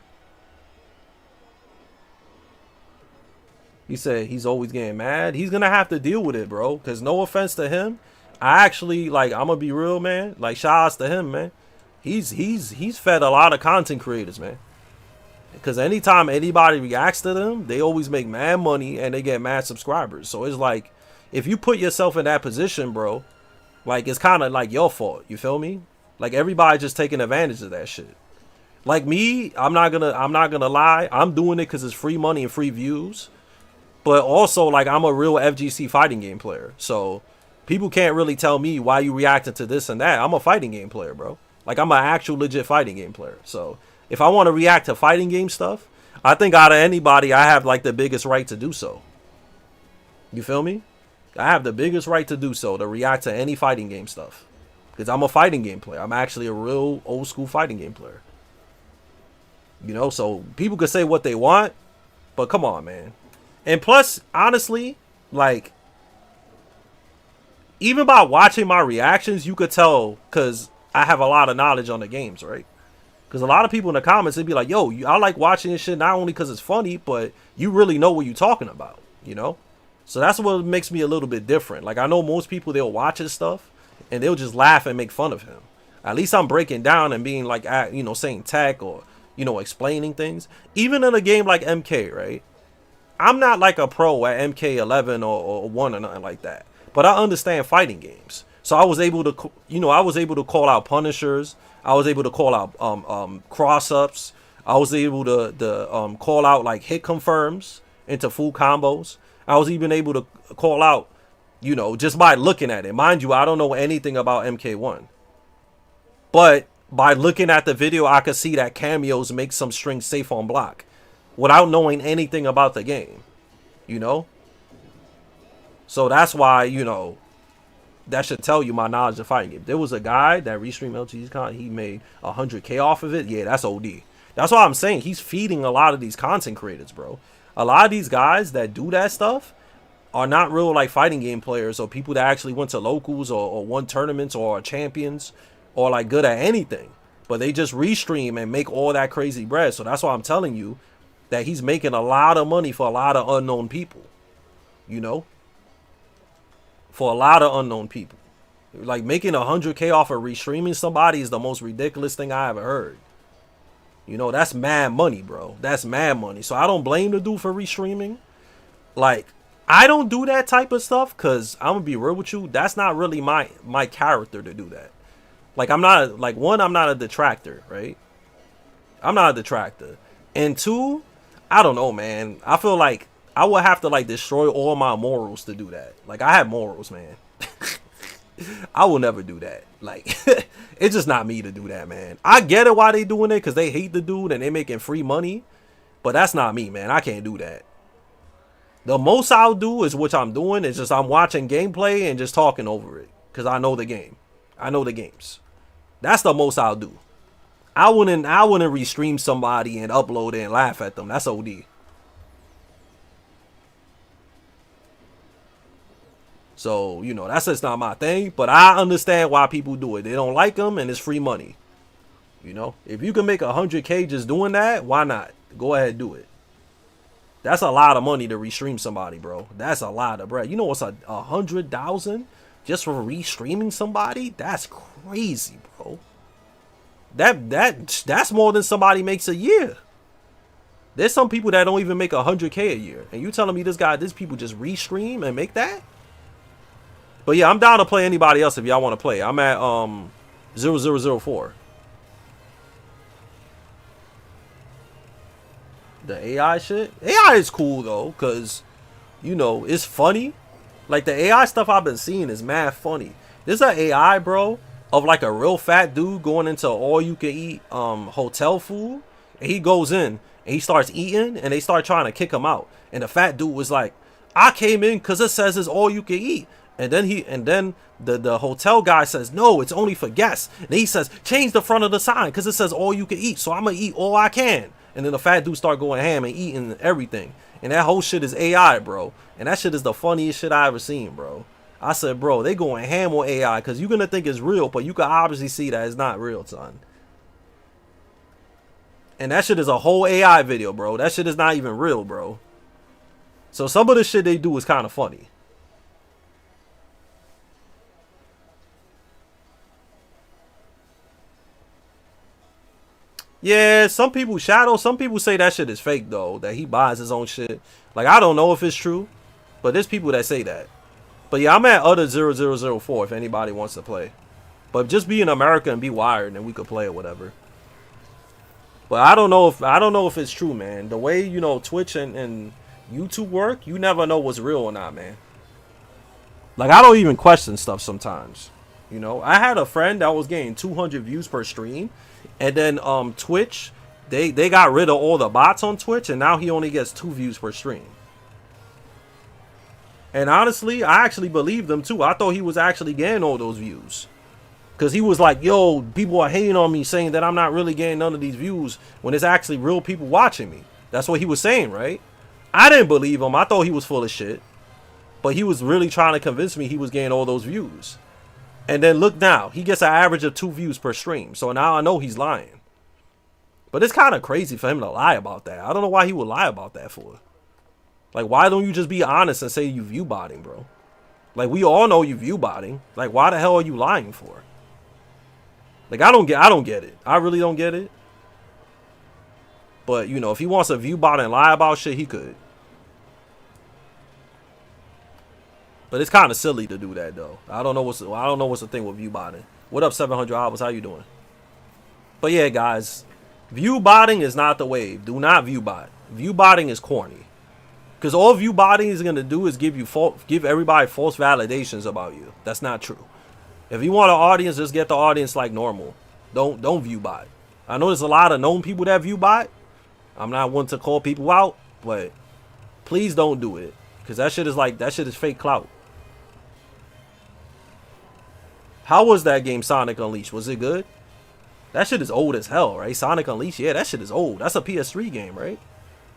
He said he's always getting mad. He's going to have to deal with it, bro. Because no offense to him, I actually, like, I'm going to be real, man. Like, shout outs to him, man. He's fed a lot of content creators, man. Because anytime anybody reacts to them, they always make mad money and they get mad subscribers. So it's like, if you put yourself in that position, bro, like, it's kind of like your fault. You feel me? Like, everybody just taking advantage of that shit. Like me, I'm not gonna lie. I'm doing it because it's free money and free views. But also, like, I'm a real FGC fighting game player. So people can't really tell me why you reacting to this and that. I'm a fighting game player, bro. Like, I'm an actual legit fighting game player. So if I want to react to fighting game stuff, I think out of anybody, I have like the biggest right to do so. You feel me? I have the biggest right to do so, to react to any fighting game stuff. Because I'm a fighting game player. I'm actually a real old school fighting game player. You know, so people could say what they want, but come on, man. And plus, honestly, like, even by watching my reactions, you could tell, because I have a lot of knowledge on the games, right? Because a lot of people in the comments, they'd be like, yo, I like watching this shit not only because it's funny, but you really know what you're talking about, you know? So that's what makes me a little bit different. Like, I know most people, they'll watch his stuff, and they'll just laugh and make fun of him. At least I'm breaking down and being like, you know, saying tech or, you know, explaining things. Even in a game like MK, right? I'm not like a pro at MK11 or 1 or nothing like that. But I understand fighting games. So I was able to, you know, I was able to call out punishers. I was able to call out cross-ups. I was able to call out like hit confirms into full combos. I was even able to call out, you know, just by looking at it. Mind you, I don't know anything about MK1. But by looking at the video, I could see that cameos make some strings safe on block without knowing anything about the game, you know? So that's why, you know, that should tell you my knowledge of fighting game. There was a guy that restreamed LG's con, he made 100K off of it. Yeah, that's OD. That's why I'm saying he's feeding a lot of these content creators, bro. A lot of these guys that do that stuff are not real like fighting game players or people that actually went to locals or won tournaments or are champions or like good at anything. But they just restream and make all that crazy bread. So that's why I'm telling you that he's making a lot of money for a lot of unknown people, you know, for a lot of unknown people. Like making 100K off of restreaming somebody is the most ridiculous thing I ever heard. You know, that's mad money, bro. That's mad money. So I don't blame the dude for restreaming. Like, I don't do that type of stuff because I'm gonna be real with you. That's not really my character to do that. Like, I'm not, like, one, I'm not a detractor, right? I'm not a detractor. And two, I don't know, man. I feel like I would have to like destroy all my morals to do that. Like, I have morals, man. I will never do that. Like, it's just not me to do that, man. I get it why they doing it because they hate the dude and they making free money. But that's not me, man. I can't do that. The most I'll do is what I'm doing is just I'm watching gameplay and just talking over it. because I know the game. I know the games. That's the most I'll do. I wouldn't restream somebody and upload it and laugh at them. That's OD. So, you know, that's just not my thing. But I understand why people do it. They don't like them, and it's free money. You know, if you can make 100K just doing that, why not? Go ahead and do it. That's a lot of money to restream somebody, bro. That's a lot of bread. You know what's 100,000 just for restreaming somebody? That's crazy, bro. That's more than somebody makes a year. There's some people that don't even make 100K a year, and you telling me these people just restream and make that? But yeah, I'm down to play anybody else if y'all want to play. I'm at 0004. The AI shit? AI is cool though, cause you know, it's funny. Like the AI stuff I've been seeing is mad funny. There's an AI, bro, of like a real fat dude going into all you can eat hotel food. And he goes in and he starts eating and they start trying to kick him out. And the fat dude was like, I came in because it says it's all you can eat. And then the hotel guy says, no, it's only for guests. And he says, change the front of the sign because it says all you can eat. So I'm going to eat all I can. And then the fat dude start going ham and eating everything. And that whole shit is AI, bro. And that shit is the funniest shit I ever seen, bro. I said, bro, they going ham on AI because you're going to think it's real, but you can obviously see that it's not real, son. And that shit is a whole AI video, bro. That shit is not even real, bro. So some of the shit they do is kind of funny. Yeah, some people say that shit is fake though, that he buys his own shit. Like, I don't know if it's true, but there's people that say that. But yeah, I'm at other 0004 if anybody wants to play. But just be in America and be wired and we could play or whatever. But I don't know if it's true, man. The way, you know, Twitch and YouTube work, you never know what's real or not, man. Like, I don't even question stuff sometimes. You know, I had a friend that was getting 200 views per stream. And then Twitch, they got rid of all the bots on Twitch, and now he only gets 2 views per stream. And honestly, I actually believed them too. I thought he was actually getting all those views. Because he was like, yo, people are hating on me saying that I'm not really getting none of these views when it's actually real people watching me. That's what he was saying, right? I didn't believe him. I thought he was full of shit. But he was really trying to convince me he was getting all those views. And then look now, he gets an average of 2 views per stream. So now I know he's lying. But it's kind of crazy for him to lie about that. I don't know why he would lie about that for. Like, why don't you just be honest and say you view botting, bro? Like, we all know you view botting. Like, why the hell are you lying for? Like, I don't get it. I really don't get it. But, you know, if he wants to view bot and lie about shit, he could. But it's kind of silly to do that though. I don't know what's the thing with view botting. What up, 700 hours? How you doing? But yeah, guys, view botting is not the wave. Do not view bot. View botting is corny. Because all view botting is gonna do is give everybody false validations about you. That's not true. If you want an audience, just get the audience like normal. Don't view bot. I know there's a lot of known people that view bot. I'm not one to call people out, but please don't do it. Because that shit is fake clout. How was that game, Sonic Unleashed? Was it good? That shit is old as hell, right? Sonic Unleashed, yeah, that shit is old. That's a PS3 game, right?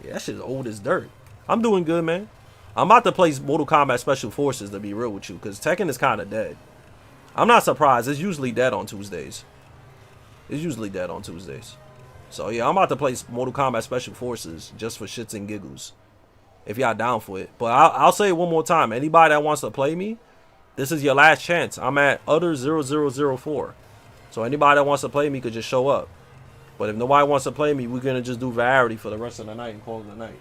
Yeah, that shit is old as dirt. I'm doing good, man. I'm about to play Mortal Kombat Special Forces, to be real with you, because Tekken is kind of dead. I'm not surprised. It's usually dead on Tuesdays. So yeah, I'm about to play Mortal Kombat Special Forces just for shits and giggles. If y'all down for it. But I'll say it one more time. Anybody that wants to play me, this is your last chance. I'm at other 0004. So anybody that wants to play me could just show up. But if nobody wants to play me, we're going to just do variety for the rest of the night and call it a night.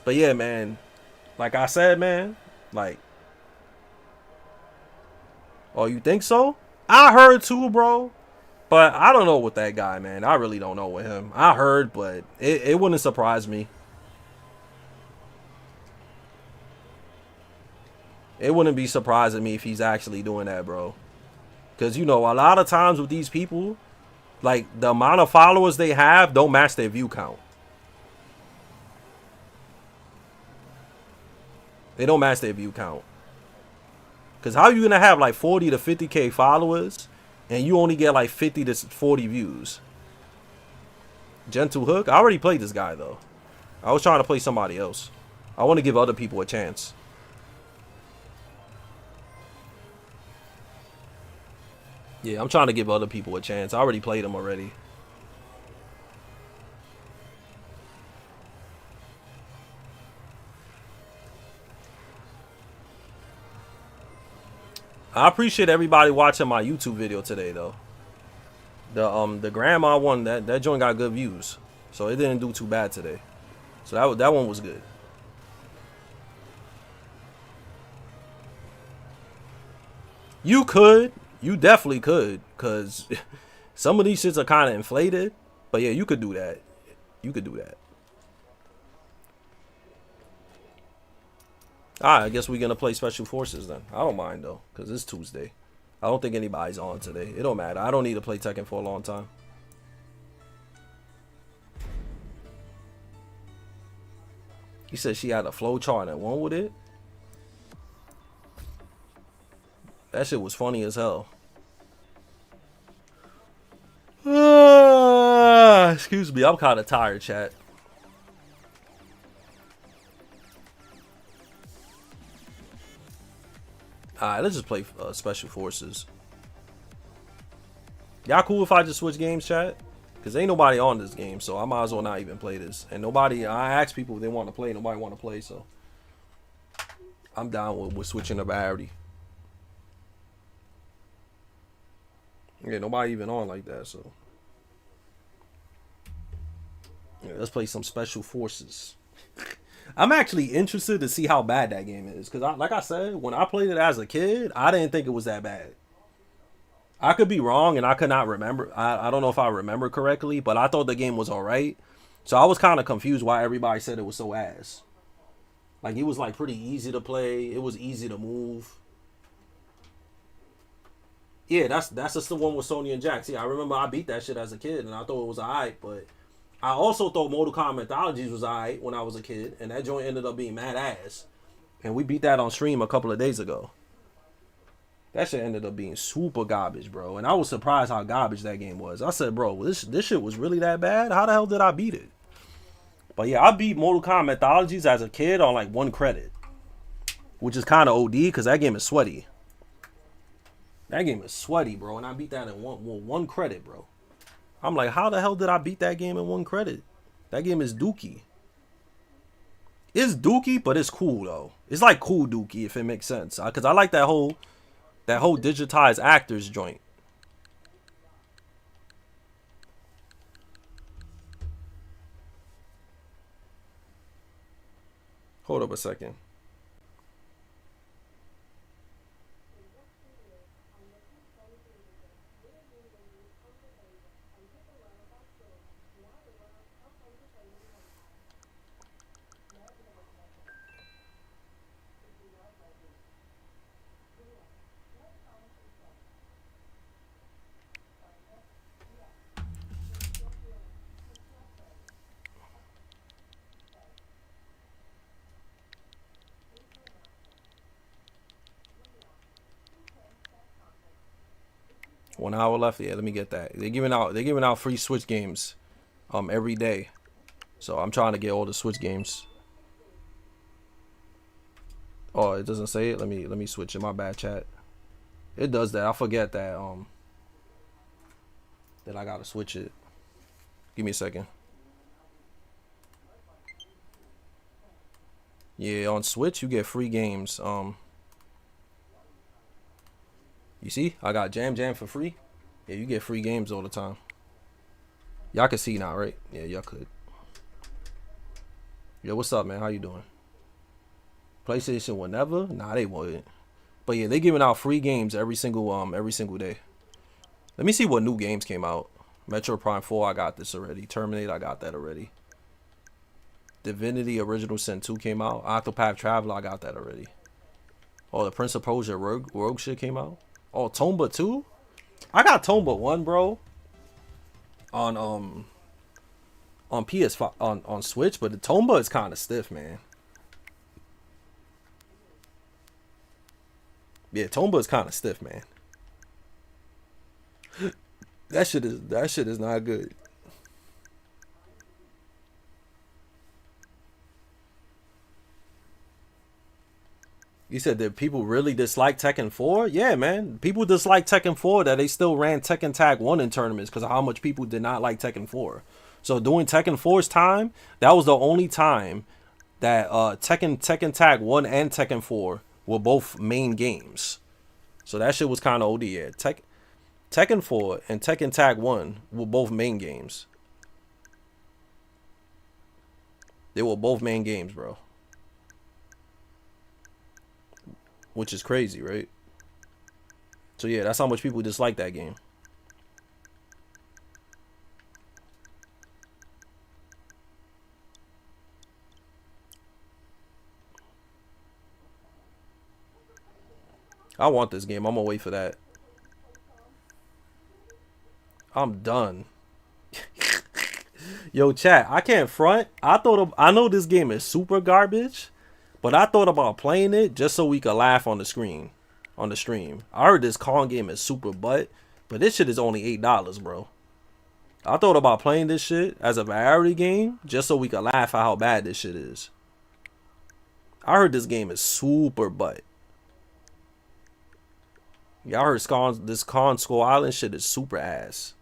But yeah, man. Like I said, man. Like. Oh, you think so? I heard too, bro. But I don't know with that guy, man. I really don't know with him. I heard, but it wouldn't surprise me. It wouldn't be surprising me if he's actually doing that, bro. Because, you know, a lot of times with these people, like, the amount of followers they have don't match their view count. They don't match their view count. Cause how you gonna have like 40 to 50K followers and you only get like 50 to 40 views? Gentle Hook? I already played this guy though. I was trying to play somebody else. I want to give other people a chance. Yeah, I'm trying to give other people a chance. I already played him already. I appreciate everybody watching my YouTube video today though. The grandma one, that joint got good views. So it didn't do too bad today. So that one was good. You could. You definitely could. Because some of these shits are kind of inflated. But yeah, you could do that. You could do that. Alright, I guess we're going to play Special Forces then. I don't mind though. Because it's Tuesday. I don't think anybody's on today. It don't matter. I don't need to play Tekken for a long time. He said she had a flow chart and won with it. That shit was funny as hell. Excuse me, I'm kind of tired, chat. Alright, let's just play Special Forces. Y'all cool if I just switch games, chat? Because ain't nobody on this game, so I might as well not even play this. And nobody, I asked people if they want to play, nobody want to play, so I'm down with switching the priority. Yeah, nobody even on like that, so yeah, let's play some Special Forces. I'm actually interested to see how bad that game is, because like I said, when I played it as a kid, I didn't think it was that bad. I could be wrong, and I could not remember. I don't know if I remember correctly, but I thought the game was alright. So I was kind of confused why everybody said it was so ass. Like, it was like pretty easy to play. It was easy to move. Yeah, that's just the one with Sonya and Jax. Yeah, I remember I beat that shit as a kid, and I thought it was alright, but I also thought Mortal Kombat Mythologies was alright when I was a kid, and that joint ended up being mad ass. And we beat that on stream a couple of days ago. That shit ended up being super garbage, bro. And I was surprised how garbage that game was. I said, bro, this shit was really that bad? How the hell did I beat it? But yeah, I beat Mortal Kombat Mythologies as a kid on like 1 credit. Which is kind of OD, because that game is sweaty. That game is sweaty, bro. And I beat that in one credit, bro. I'm like, how the hell did I beat that game in 1 credit? That game is dookie. It's dookie, but it's cool, though. It's like cool dookie, if it makes sense. Because I like that whole digitized actors joint. Hold up a second. One hour left. Yeah, let me get that. They're giving out free Switch games every day. So I'm trying to get all the Switch games. Oh, it doesn't say it. Let me switch it. My bad, chat. It does that. I forget that that I gotta switch it. Give me a second. Yeah, on Switch you get free games. You see, I got Jam Jam for free. Yeah, you get free games all the time. Y'all can see now, right? Yeah, y'all could. Yo, what's up, man? How you doing? PlayStation whenever? Nah, they wouldn't. But yeah, they giving out free games every single day. Let me see what new games came out. Metro Prime 4, I got this already. Terminator, I got that already. Divinity Original Sin 2 came out. Octopath Traveler, I got that already. Oh, the Prince of Persia Rogue shit came out. Oh, Tomba 2? I got Tomba 1, bro. On PS5 on Switch, but the Tomba is kind of stiff, man. Yeah, Tomba is kind of stiff, man. That shit is not good. You said that people really dislike Tekken 4? Yeah, man. People dislike Tekken 4 that they still ran Tekken Tag 1 in tournaments because of how much people did not like Tekken 4. So during Tekken 4's time, that was the only time that Tekken Tag 1 and Tekken 4 were both main games. So that shit was kind of OD. Yeah. Tekken 4 and Tekken Tag 1 were both main games. They were both main games, bro. Which is crazy, right? So yeah, that's how much people dislike that game. I want this game. I'm gonna wait for that. I'm done. Yo, chat, I can't front. I know this game is super garbage, but I thought about playing it just so we could laugh on the screen, on the stream. I heard this Kong game is super butt, but this shit is only $8, bro. I thought about playing this shit as a variety game just so we could laugh at how bad this shit is. I heard this game is super butt. Yeah, I heard this Con Skull Island shit is super ass.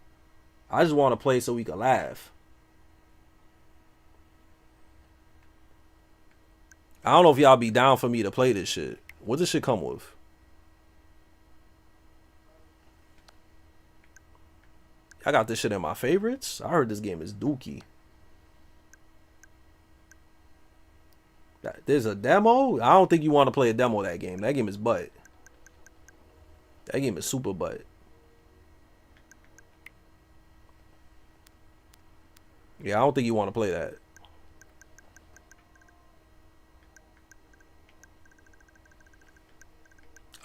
I just want to play so we can laugh. I don't know if y'all be down for me to play this shit. What does this shit come with? I got this shit in my favorites. I heard this game is dookie. There's a demo? I don't think you want to play a demo of that game. That game is butt. That game is super butt. Yeah, I don't think you want to play that.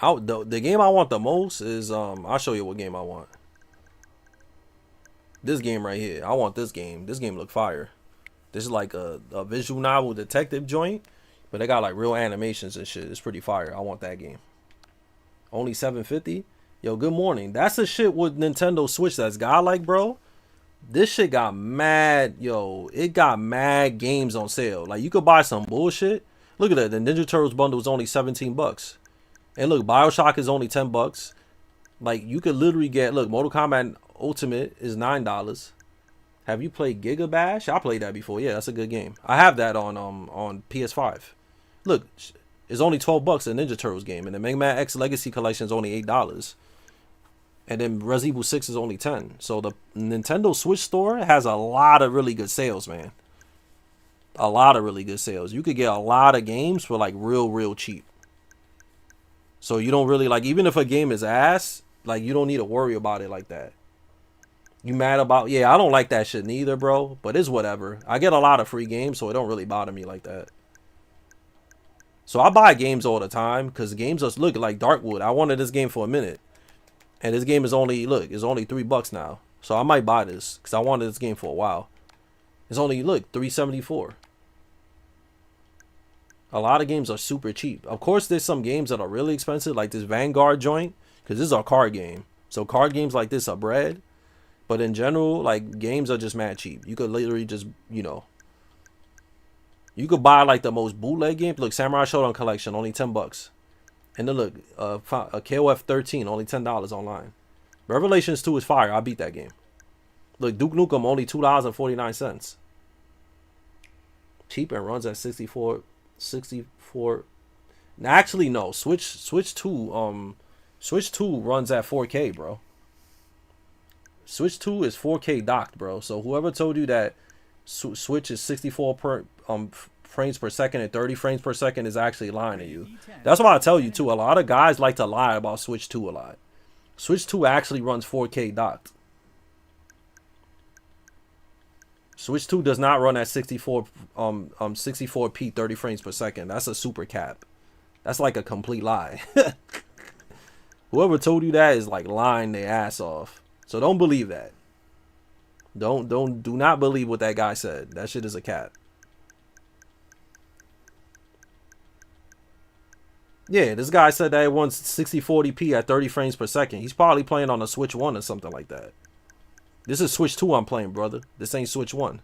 The game I want the most is I'll show you what game I want. This game right here. I want this game. This game look fire. This is like a visual novel detective joint, but they got like real animations and shit. It's pretty fire. I want that game. Only $7.50. Yo, good morning. That's the shit with Nintendo Switch that's godlike, bro. This shit got mad, yo. It got mad games on sale. Like you could buy some bullshit. Look at that. The Ninja Turtles bundle is only $17. And look, BioShock is only $10. Like you could literally get, look, Mortal Kombat Ultimate is $9. Have you played Giga Bash? I played that before. Yeah, that's a good game. I have that on PS5. Look, it's only $12 a Ninja Turtles game, and the Mega Man X Legacy Collection is only $8. And then Resident Evil 6 is only $10. So the Nintendo Switch store has a lot of really good sales, man. A lot of really good sales. You could get a lot of games for like real cheap. So you don't really like, even if a game is ass, like you don't need to worry about it like that. You mad about, yeah, I don't like that shit neither, bro. But it's whatever. I get a lot of free games, so it don't really bother me like that. So I buy games all the time because games just look like Darkwood. I wanted this game for a minute. And this game is only, look, it's only $3 now. So I might buy this because I wanted this game for a while. It's only, look, $3.74. A lot of games are super cheap. Of course, there's some games that are really expensive, like this Vanguard joint, because this is a card game. So card games like this are bread. But in general, like, games are just mad cheap. You could literally just, you know, you could buy like the most bootleg games. Look, Samurai Shodown Collection, only $10. And then look, a KOF 13, only $10 online. Revelations 2 is fire. I beat that game. Look, Duke Nukem, only $2.49. Cheap and runs at 64. Actually, no. Switch 2 runs at 4K, bro. Switch 2 is 4K docked, bro. So whoever told you that Switch is 64 frames per second and 30 frames per second is actually lying to you. That's why I tell you too. A lot of guys like to lie about Switch 2 a lot. Switch 2 actually runs 4K docked. Switch 2 does not run at 64p 30 frames per second. That's a super cap. That's like a complete lie. Whoever told you that is like lying their ass off. So don't believe that. Do not believe what that guy said. That shit is a cap. Yeah, this guy said that it wants 6040p at 30 frames per second. He's probably playing on a Switch 1 or something like that. This is Switch 2 I'm playing, brother. This ain't Switch 1.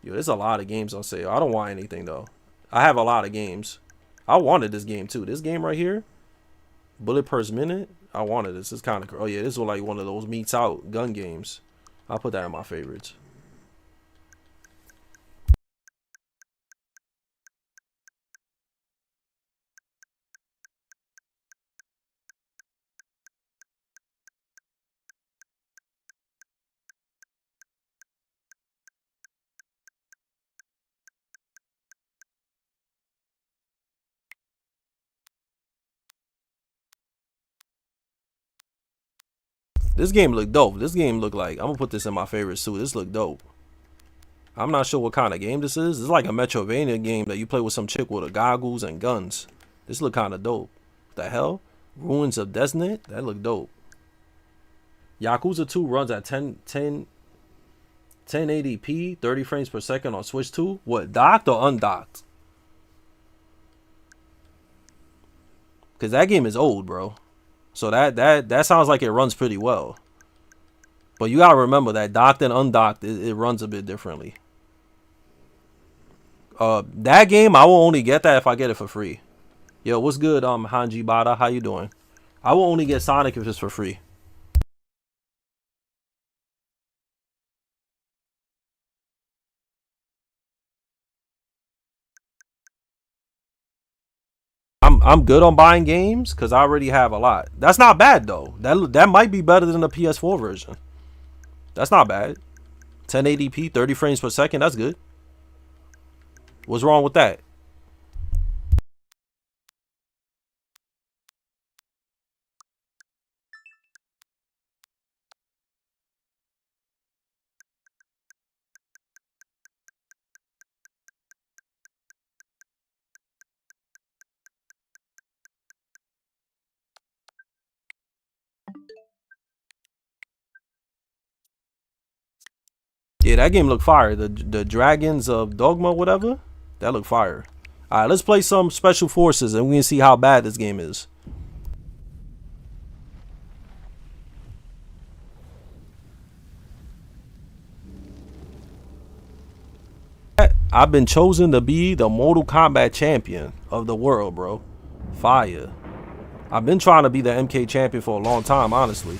Yo, there's a lot of games on sale. I don't want anything, though. I have a lot of games. I wanted this game, too. This game right here, bullet per minute, I wanted this. It's kind of cool. Oh, yeah, this was like one of those meets out gun games. I'll put that in my favorites. This game look dope. This game look like, I'm gonna put this in my favorites too. This look dope. I'm not sure what kind of game this is. It's like a Metrovania game that you play with some chick with a goggles and guns. This look kind of dope. The hell? Ruins of Desnet? That look dope. Yakuza 2 runs at 1080p, 30 frames per second on Switch 2. What, docked or undocked? Because that game is old, bro. So that sounds like it runs pretty well. But you gotta remember that docked and undocked, it runs a bit differently. That game, I will only get that if I get it for free. Yo, what's good, Hanji Bada? How you doing? I will only get Sonic if it's for free. I'm good on buying games because I already have a lot. That's not bad though. That might be better than the PS4 version. That's not bad. 1080p, 30 frames per second. That's good. What's wrong with that? Yeah, that game look fire. The Dragons of Dogma, whatever. That look fire. All right, let's play some Special Forces and we can see how bad this game is. I've been chosen to be the Mortal Kombat champion of the world, bro. Fire. I've been trying to be the MK champion for a long time, honestly.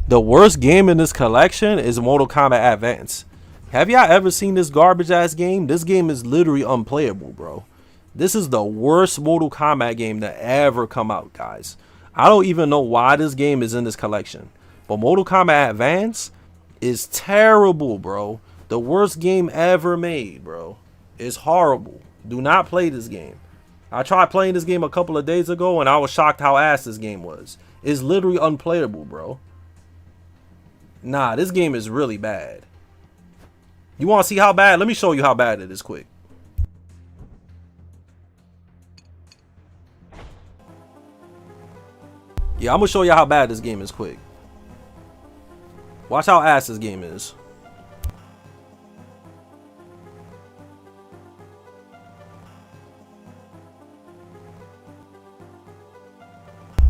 The worst game in this collection is Mortal Kombat Advance. Have y'all ever seen this garbage ass game? This game is literally unplayable, bro. This is the worst Mortal Kombat game to ever come out, guys. I don't even know why this game is in this collection. But Mortal Kombat Advance is terrible, bro. The worst game ever made, bro. It's horrible. Do not play this game. I tried playing this game a couple of days ago and I was shocked how ass this game was. It's literally unplayable, bro. Nah, this game is really bad. You want to see how bad? Let me show you how bad it is quick. Yeah, I'm going to show you how bad this game is quick. Watch how ass this game is.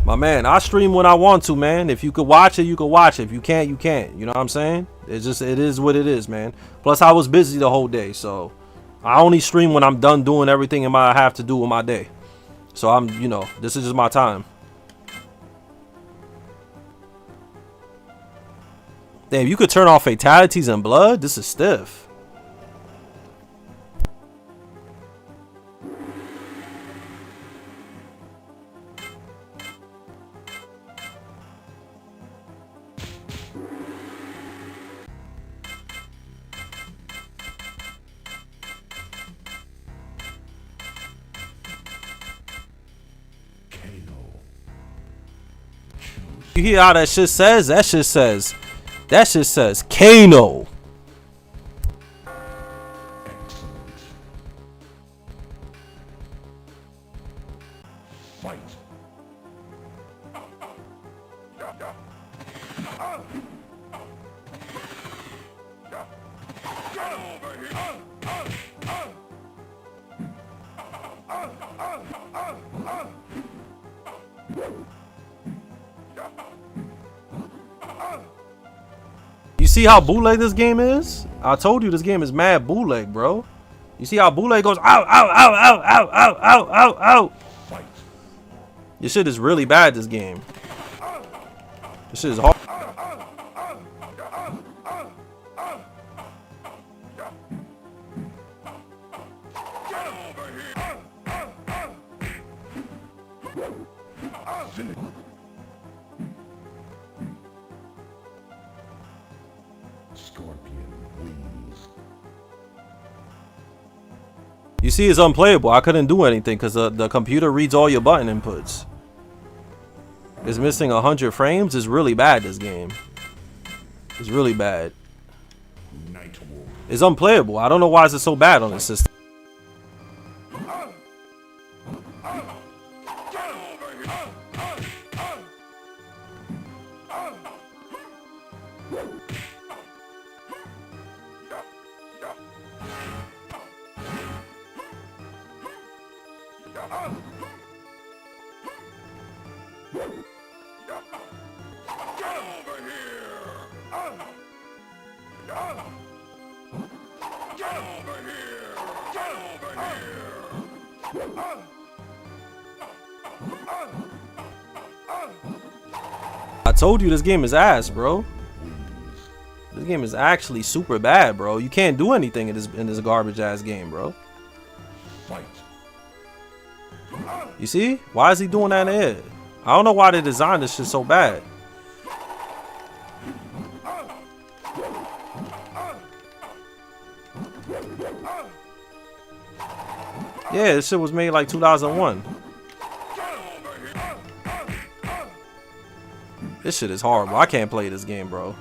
My man, I stream when I want to, man. If you could watch it, you could watch it. If you can't, you can't. You know what I'm saying? It's just, it is what it is, man. Plus, I was busy the whole day, so I only stream when I'm done doing everything I have to do in my day. So I'm, you know, this is just my time. Damn, you could turn off fatalities and blood? This is stiff. You hear how that shit says? That shit says Kano. You see how bootleg this game is? I told you this game is mad bootleg, bro. You see how bootleg goes out, out, out, out, out, out, out, out, out. This shit is really bad, this game. This shit is hard. You see, it's unplayable. I couldn't do anything because the computer reads all your button inputs. It's missing 100 frames. It's really bad, this game. It's really bad. It's unplayable. I don't know why it's so bad on this system. I told you this game is ass, bro. This game is actually super bad, bro. You can't do anything in this garbage ass game, bro. You see? Why is he doing that in the air? I don't know why they designed this shit so bad. Yeah, this shit was made like 2001. This shit is horrible. I can't play this game, bro.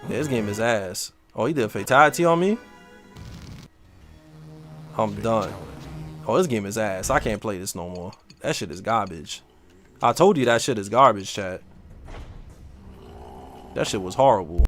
Yeah, this game is ass. Oh, he did a fatality on me? I'm done. Oh, this game is ass. I can't play this no more. That shit is garbage. I told you that shit is garbage, chat. That shit was horrible.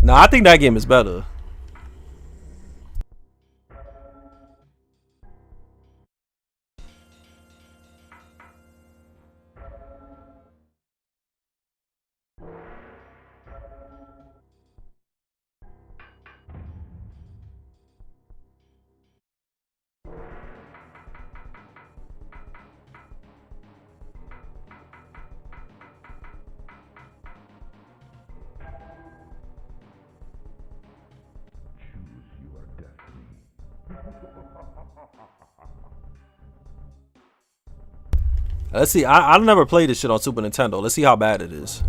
Nah, I think that game is better. Let's see. I've never played this shit on Super Nintendo. Let's see how bad it is.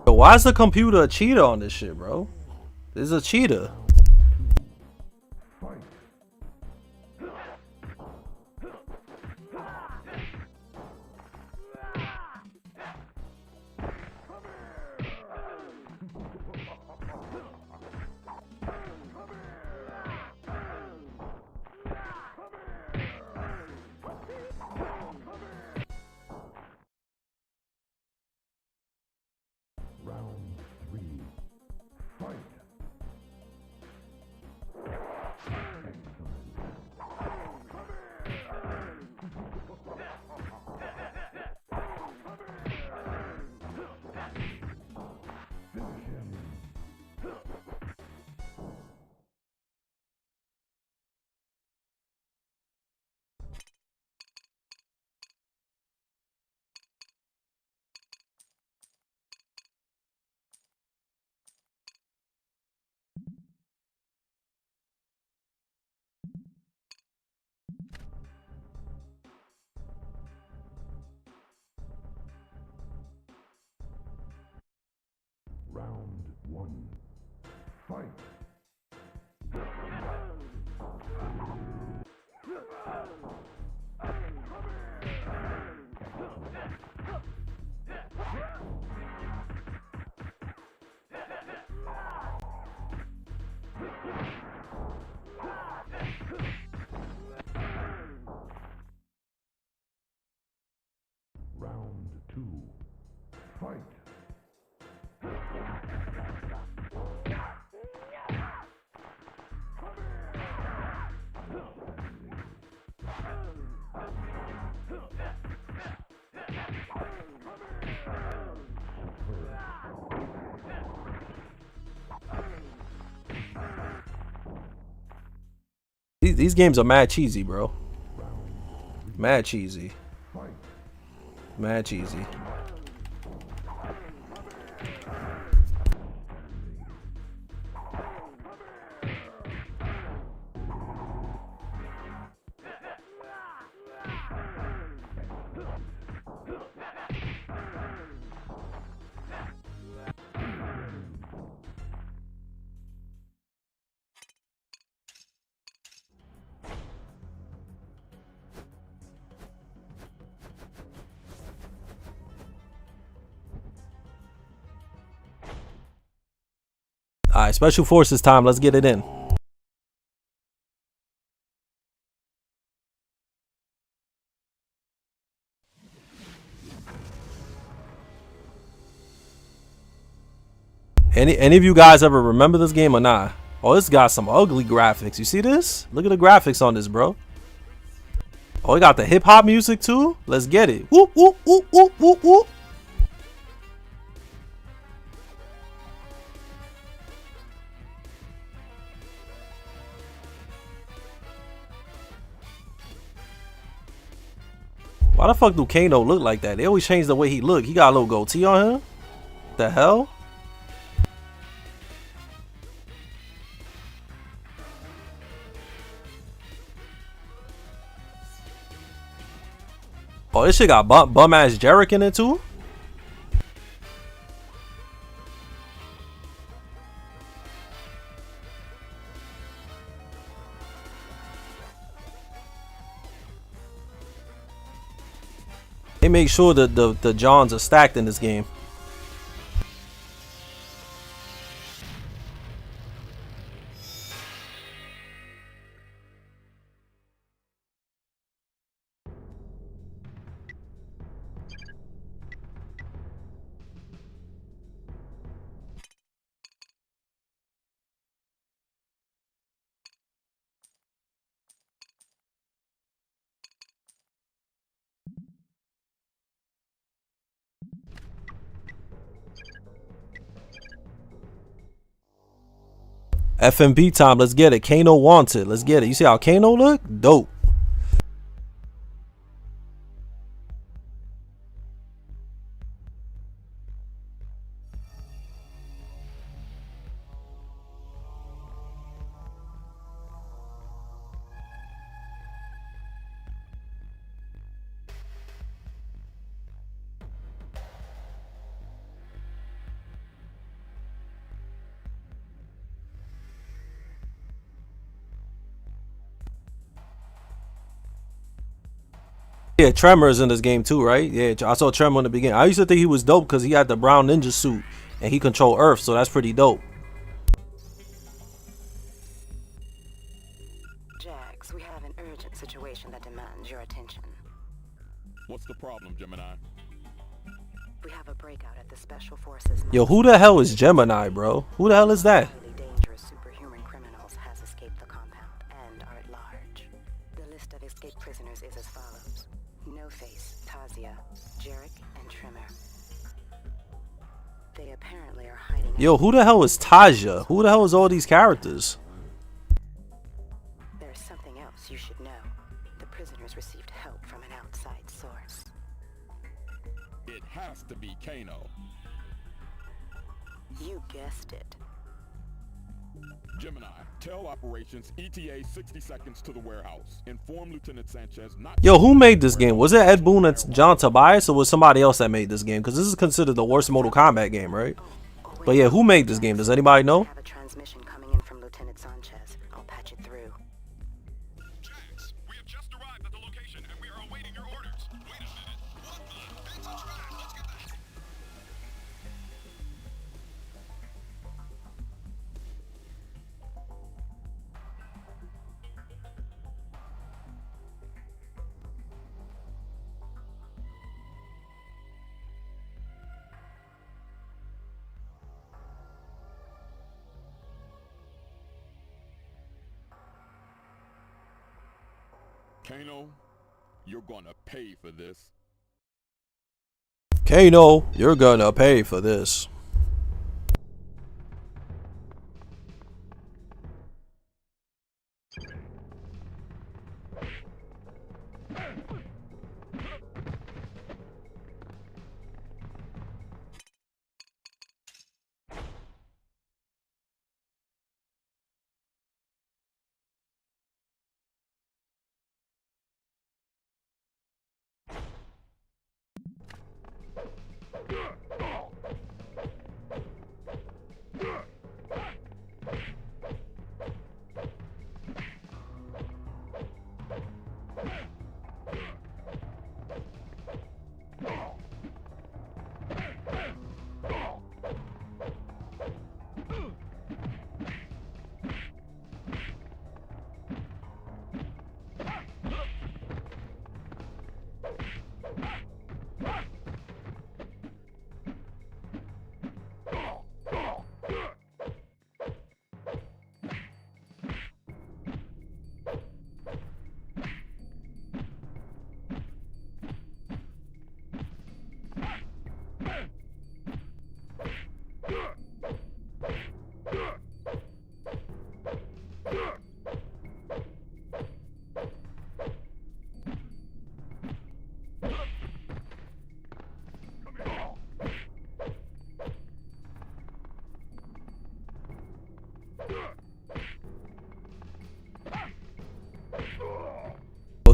But why is the computer a cheater on this shit, bro? This is a cheater. one. Fight. Round two. Fight. These games are mad cheesy, bro. Mad cheesy. Mad cheesy. Alright, special forces time. Let's get it in. Any of you guys ever remember this game or not? Oh, this got some ugly graphics. You see this? Look at the graphics on this, bro. Oh, we got the hip hop music too. Let's get it. Whoop whoop whoop whoop whoop whoop. Why the fuck do Kano look like that? They always change the way he look. He got a little goatee on him. The hell? Oh, this shit got bum ass Jarek in it too. They make sure that the Johns are stacked in this game. FMB time, let's get it. Kano wanted, let's get it. You see how Kano look? Dope. Yeah, Tremor's in this game too, right? Yeah, I saw Tremor in the beginning. I used to think he was dope because he had the brown ninja suit and he controlled Earth, so that's pretty dope. Jax, we have an urgent situation that demands your attention. What's the problem, Gemini? We have a breakout at the Special Forces. Yo, who the hell is Gemini, bro? Who the hell is that? Highly dangerous superhuman criminals has escaped the compound and are at large. The list of escaped prisoners is as follows: No Face, Tazia, Jarek, and Tremor. They apparently are hiding. Yo, who the hell is Taja? Who the hell is all these characters? There's something else you should know. The prisoners received help from an outside source. It has to be Kano. You guessed it. Gemini, tell operations ETA 60 seconds to the warehouse. Inform Lieutenant Sanchez not. Yo, who made this game? Was it Ed Boon and John Tobias, or was somebody else that made this game? Because this is considered the worst Mortal Kombat game, right? Always But yeah, who made this game? Does anybody know? I have a transmission coming in from Lieutenant Sanchez. I'll patch it through. Jax, we have just arrived at the location and we are awaiting your orders. Wait a minute. What the? It's a trap. Let's get that. Kano, you're gonna pay for this. Kano, you're gonna pay for this.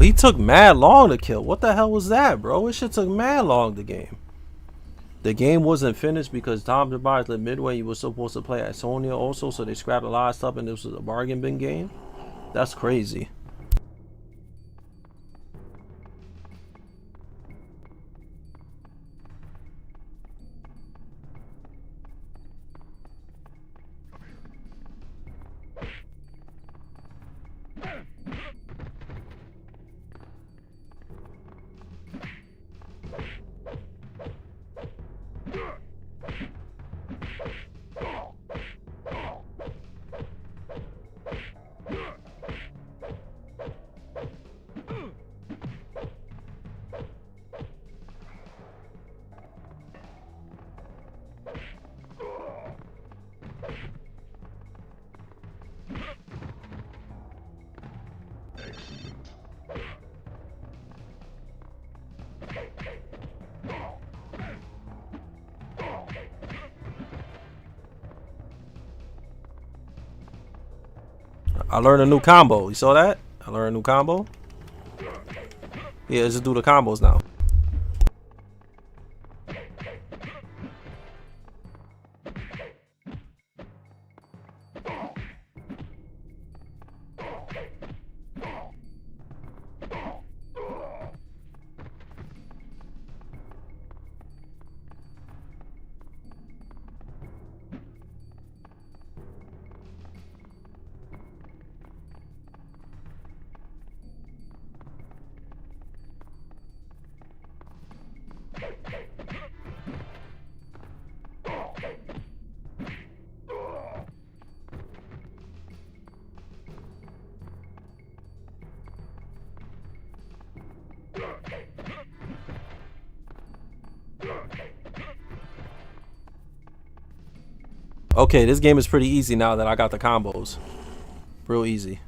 He took mad long to kill. What the hell was that, bro? It shit took mad long to game. The game wasn't finished because Tom Tobias let midway. You were supposed to play at Sonya also, so they scrapped a lot of stuff and this was a bargain bin game. That's crazy. I learned a new combo. You saw that? I learned a new combo. Yeah, let's just do the combos now. Okay, this game is pretty easy now that I got the combos. Real easy.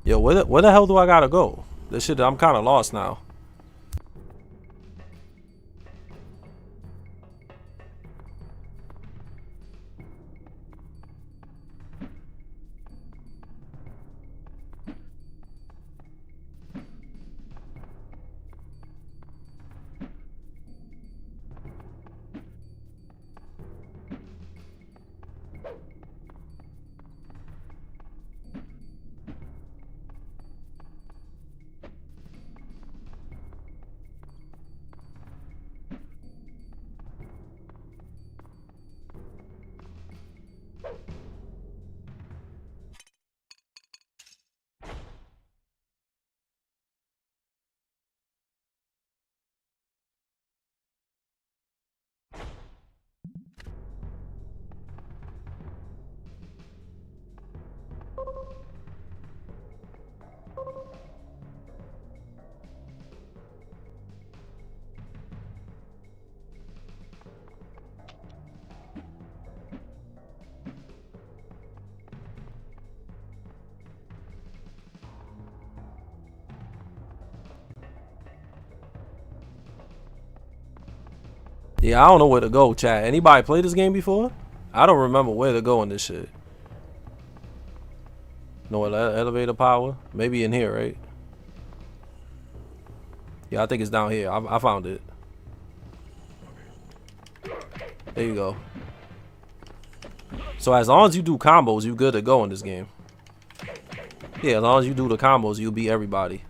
Yo, where the hell do I gotta go? This shit, I'm kind of lost now. Yeah, I don't know where to go, chat. Anybody play this game before? I don't remember where to go in this shit. No elevator power? Maybe in here, right? Yeah, I think it's down here. I found it. There you go. So as long as you do combos, you good to go in this game. Yeah, as long as you do the combos, you'll beat everybody.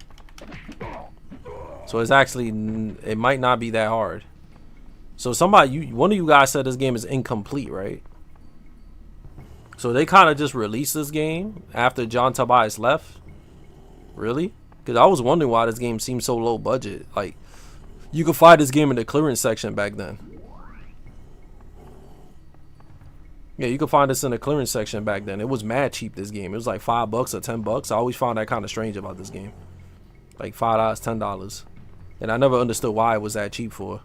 So it's actually, it might not be that hard. So one of you guys said this game is incomplete, right? So they kind of just released this game after John Tobias left? Really? Because I was wondering why this game seemed so low budget. Like, you could find this game in the clearance section back then. Yeah, you could find this in the clearance section back then. It was mad cheap, this game. It was like $5 or $10. I always found that kind of strange about this game. Like $5, $10. And I never understood why it was that cheap for.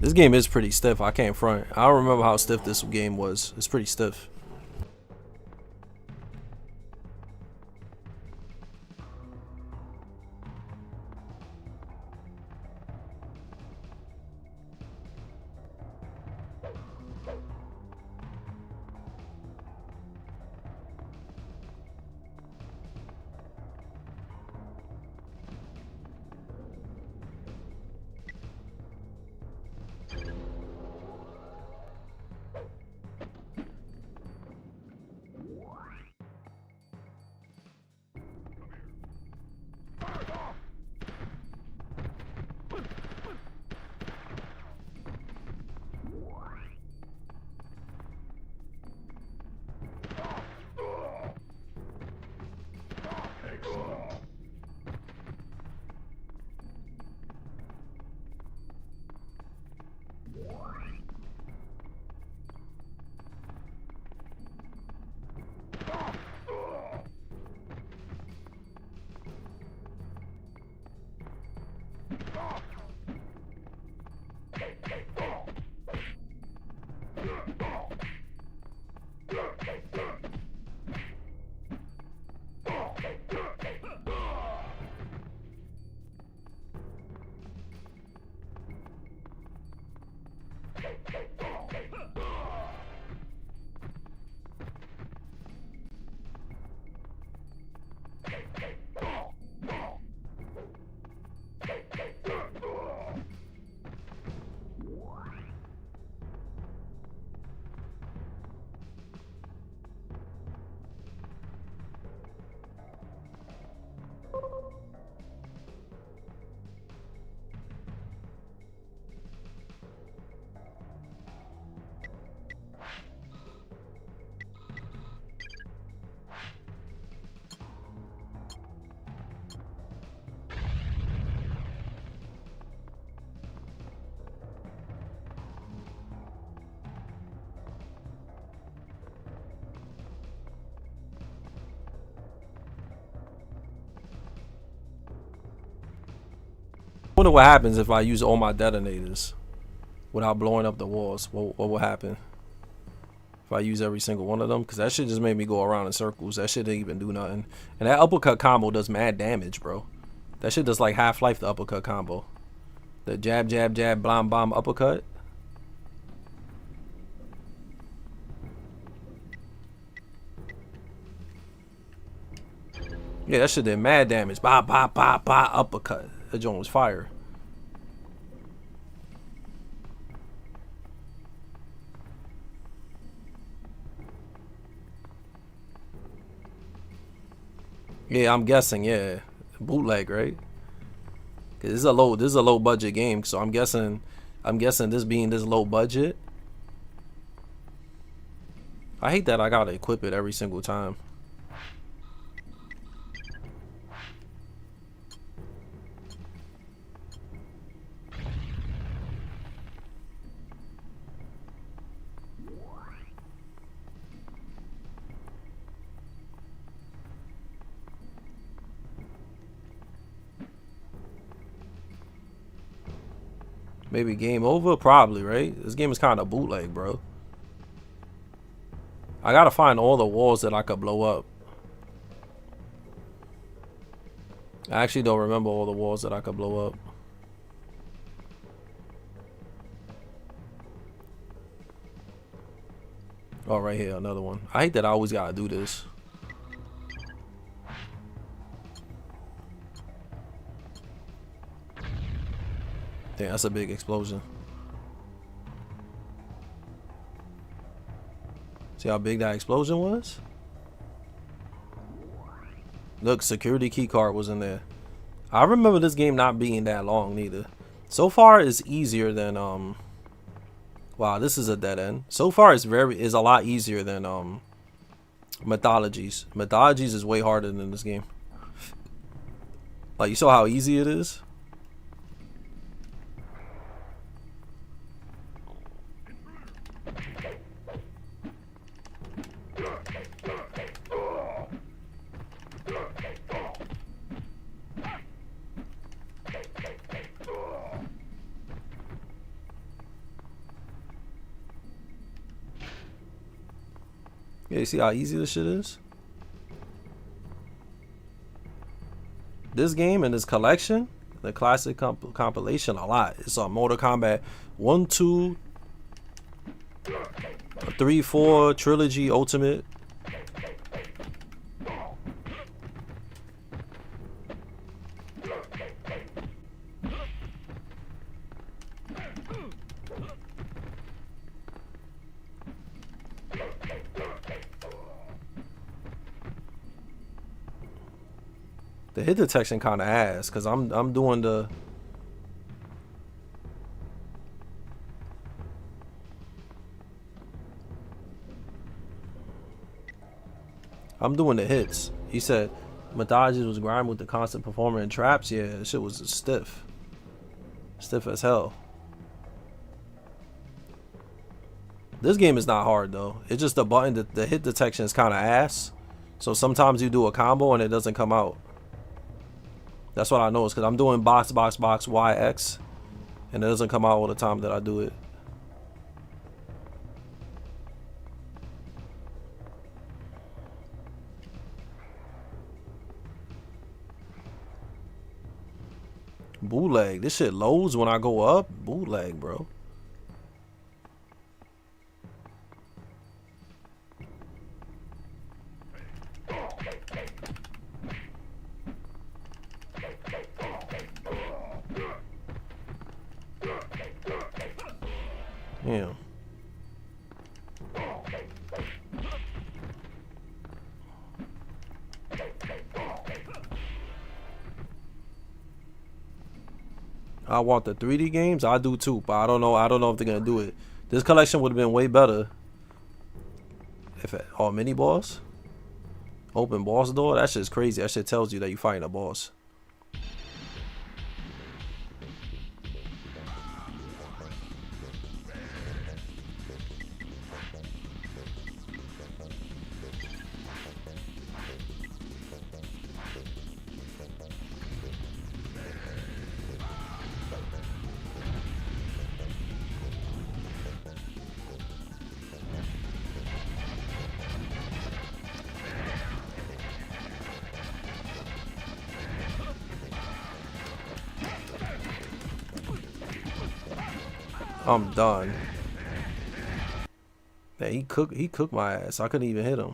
This game is pretty stiff. I can't front. I don't remember how stiff this game was. It's pretty stiff. I wonder what happens if I use all my detonators without blowing up the walls. What will happen if I use every single one of them? Because that shit just made me go around in circles. That shit didn't even do nothing. And that uppercut combo does mad damage, bro. That shit does like Half-Life, the uppercut combo. The jab, jab, jab, blam, bomb, uppercut. Yeah, that shit did mad damage. Bah, bah, bah, bah, uppercut. That joint was fire. Yeah, I'm guessing, yeah. Bootleg, right? 'Cause this is a low budget game, so I'm guessing this being this low budget. I hate that I gotta equip it every single time. Maybe game over? Probably, right? This game is kind of bootleg, bro. I gotta find all the walls that I could blow up. I actually don't remember all the walls that I could blow up. Oh, right here, another one. I hate that I always gotta do this. Damn, that's a big explosion. See how big that explosion was? Look, security key card was in there. I remember this game not being that long neither. So far it's easier than wow, this is a dead end. So far it's a lot easier than Mythologies. Mythologies is way harder than this game. Like, you saw how easy it is? Yeah, you see how easy this shit is? This game and this collection, the classic compilation, a lot. It's on Mortal Kombat 1, 2, 3, 4, Trilogy, Ultimate. The hit detection kind of ass, cause I'm doing the hits. He said Mythologies was grinding with the constant performer and traps. Yeah, this shit was stiff as hell. This game is not hard though. It's just the button. The hit detection is kind of ass. So sometimes you do a combo and it doesn't come out. That's what I know, is because I'm doing box, box, box, Y, X, and it doesn't come out all the time that I do it. Bootleg. This shit loads when I go up. Bootleg, bro. Yeah. I want the 3D games. I do too, but I don't know if they're gonna do it. This collection would have been way better if it, mini boss, open boss door. That shit's crazy. That shit tells you that you fighting a boss. I'm done. Man, he cooked my ass. I couldn't even hit him.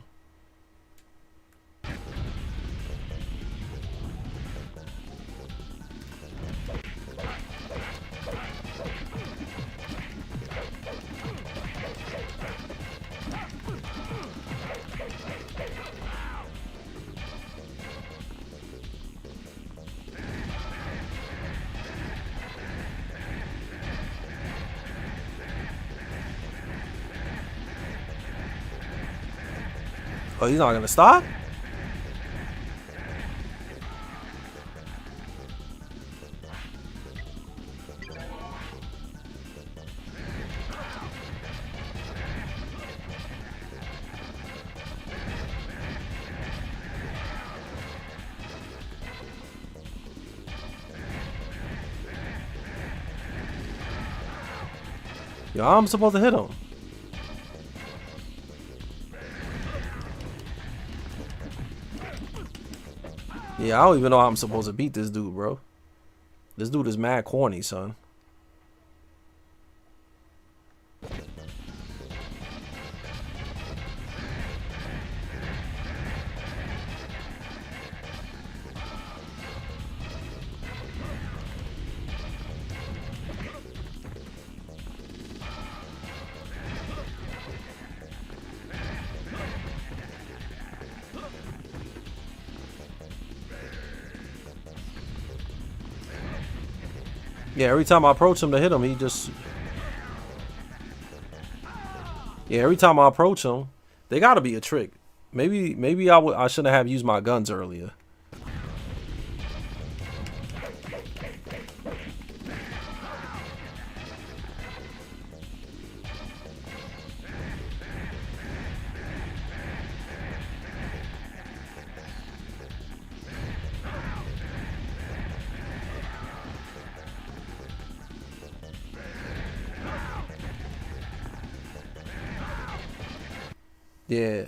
Oh, he's not gonna stop? Yo, how I'm supposed to hit him? Yeah, I don't even know how I'm supposed to beat this dude, bro. This dude is mad corny, son. Yeah, every time I approach him to hit him, he just... Yeah, every time I approach him, they gotta be a trick. Maybe I shouldn't have used my guns earlier. Yeah.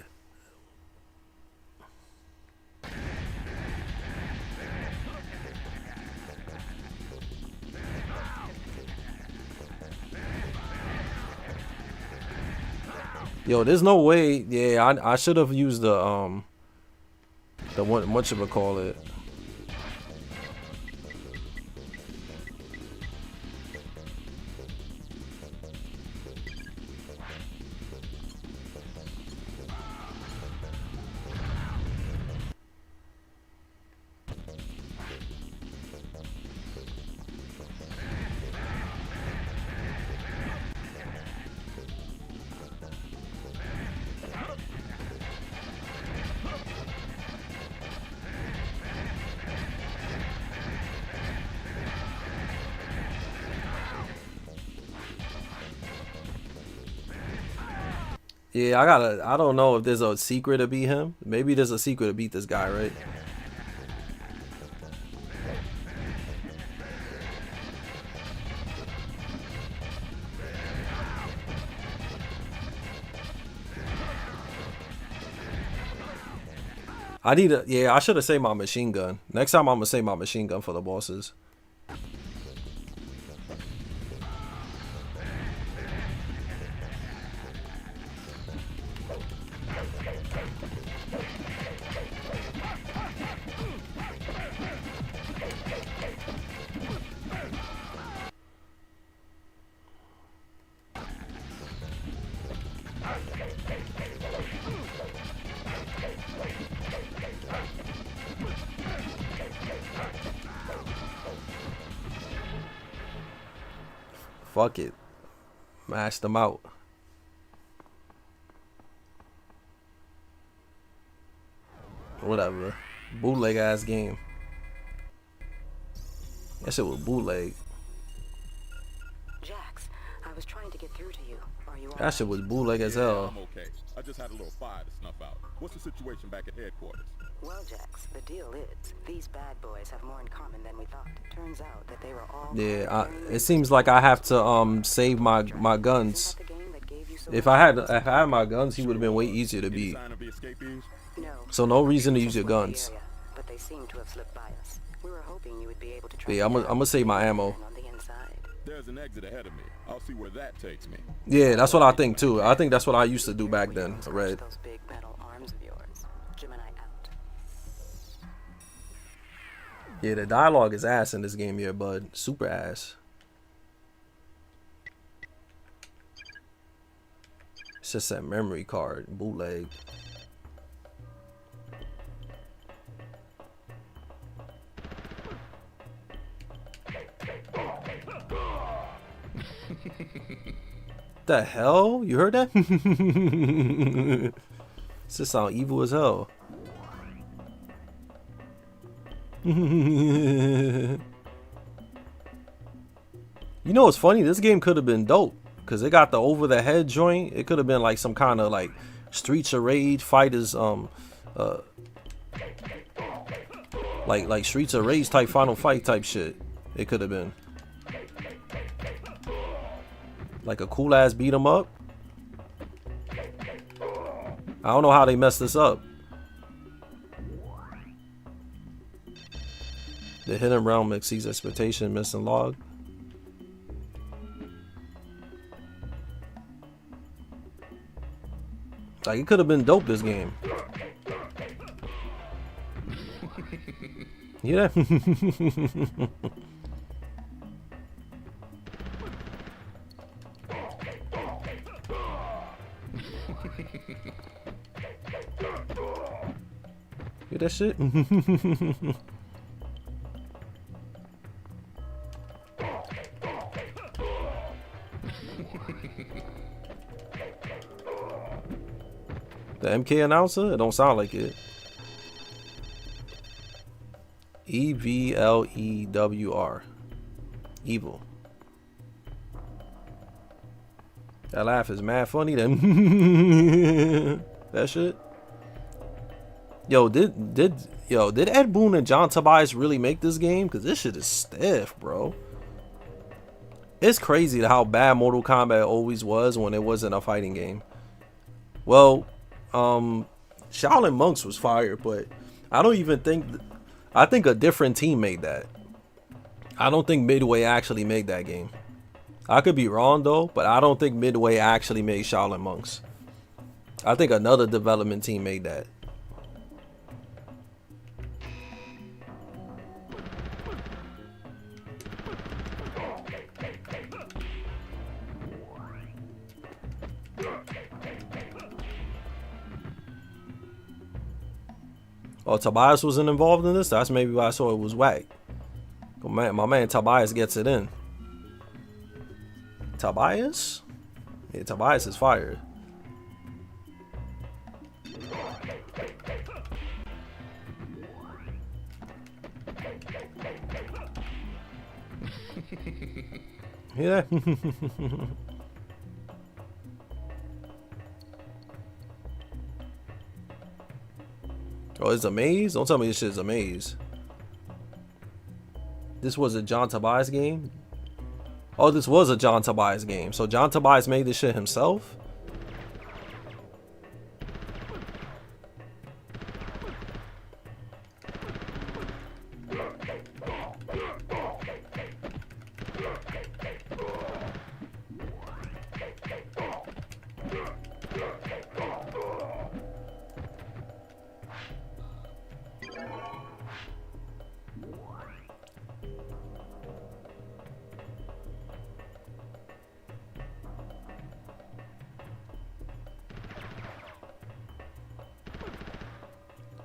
Yo, there's no way. Yeah, I should have used the what should we call it? Yeah, I don't know if there's a secret to beat him. Maybe there's a secret to beat this guy, right? Yeah, I should have saved my machine gun. Next time I'm gonna save my machine gun for the bosses. Fuck it. Mash them out. Whatever. Bootleg ass game. That shit was bootleg. Jax, I was trying to get through to you. Are you all That shit was bootleg as hell. I'm okay. I just had a little fire to snuff out. What's the situation back at headquarters? Well, Jax, the deal is, these bad boys have more in common than we thought. Turns out that they were all... Yeah, it seems like I have to save my guns. If I had my guns, he would have been way easier to beat. Sign of the escapees? No. So no reason to use your guns. But they seem to have slipped by us. We were hoping you would be able to try. Yeah, I'm gonna save my ammo. On the inside. There's an exit ahead of me. I'll see where that takes me. Yeah, that's what I think too. I think that's what I used to do back then. Red. Those big metal arms of yours. Gemini out. Yeah, the dialogue is ass in this game here, bud. Super ass. It's just that memory card, bootleg. The hell? You heard that? This just sound evil as hell. You know what's funny? This game could have been dope because it got the over the head joint. It could have been like some kind of like Streets of Rage fighters, like Streets of Rage type Final Fight type shit. It could have been like a cool ass beat 'em up. I don't know how they messed this up. The hidden realm exceeds expectation. Missing log. Like, it could have been dope, this game. Yeah. Hear that shit? The MK announcer? It don't sound like it. EVLEWR. Evil. That laugh is mad funny then. That shit. Yo, did Ed Boon and John Tobias really make this game? Cause this shit is stiff, bro. It's crazy how bad Mortal Kombat always was when it wasn't a fighting game. Well, Shaolin Monks was fire, but I don't even think. I think a different team made that. I don't think Midway actually made that game. I could be wrong though, but I don't think Midway actually made Shaolin Monks. I think another development team made that. Oh, Tobias wasn't involved in this? That's maybe why I saw it was whack. But man, my man Tobias gets it in. Tobias? Yeah, Tobias is fired. Yeah. Oh, it's a maze? Don't tell me this shit is a maze. This was a John Tobias game? Oh, this was a John Tobias game. So John Tobias made this shit himself?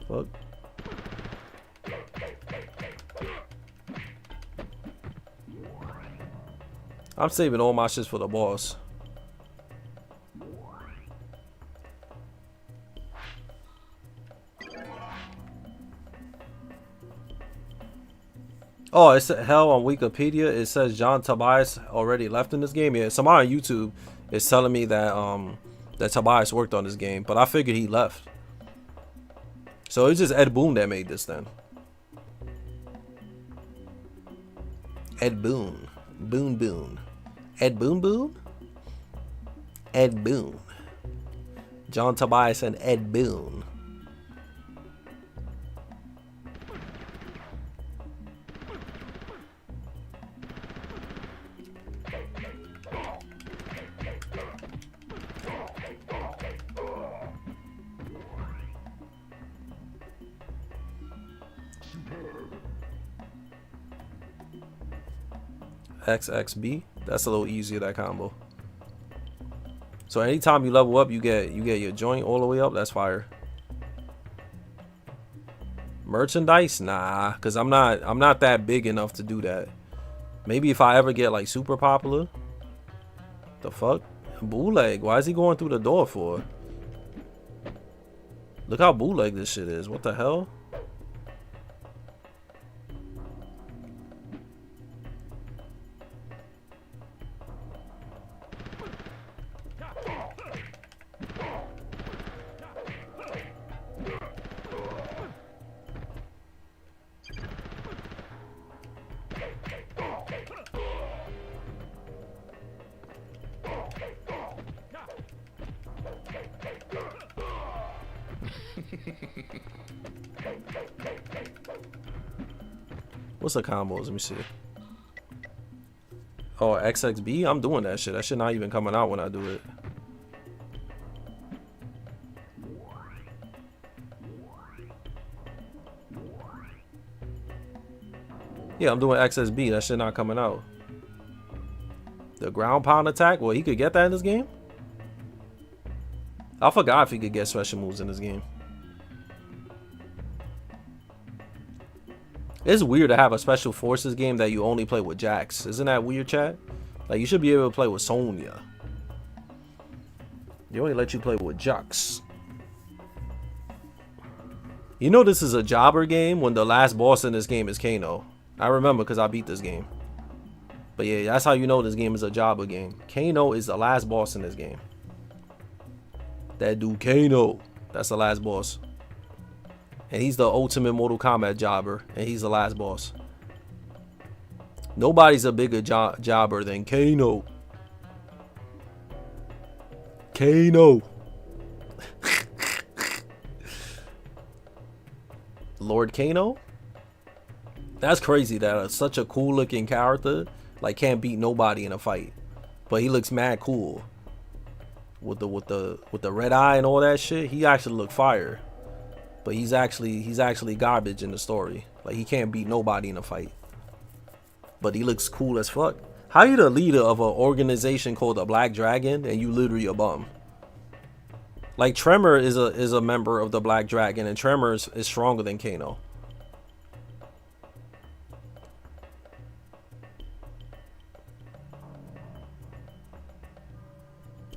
Fuck. I'm saving all my shits for the boss. Oh, it's hell on Wikipedia. It says John Tobias already left in this game. Yeah, somebody on YouTube is telling me that that Tobias worked on this game, but I figured he left. So it's just Ed Boon that made this then. Ed Boon. Boon Boon. Ed Boon Boon? Ed Boon. John Tobias and Ed Boon. XXB. That's a little easier, that combo. So anytime you level up, you get your joint all the way up. That's fire. Merchandise? Nah, cause I'm not that big enough to do that. Maybe if I ever get like super popular. The fuck? Bootleg. Why is he going through the door for? Look how bootleg this shit is. What the hell? What's the combos? Let me see. Oh, XXB? I'm doing that shit. That shit not even coming out when I do it. Yeah, I'm doing XSB. That shit not coming out. The ground pound attack? Well, he could get that in this game? I forgot if he could get special moves in this game. It's weird to have a special forces game that you only play with Jax. Isn't that weird, chat? Like, you should be able to play with Sonya. They only let you play with Jax. You know this is a jobber game when the last boss in this game is Kano. I remember because I beat this game. But yeah, that's how you know this game is a jobber game. Kano is the last boss in this game. That dude Kano. That's the last boss. And he's the ultimate Mortal Kombat jobber. And he's the last boss. Nobody's a bigger jobber than Kano. Kano. Lord Kano? That's crazy that such a cool looking character like can't beat nobody in a fight. But he looks mad cool. With the red eye and all that shit, he actually look fire. But he's actually garbage in the story. Like, he can't beat nobody in a fight. But he looks cool as fuck. How you the leader of an organization called the Black Dragon and you literally a bum? Like, Tremor is a member of the Black Dragon, and Tremor is stronger than Kano.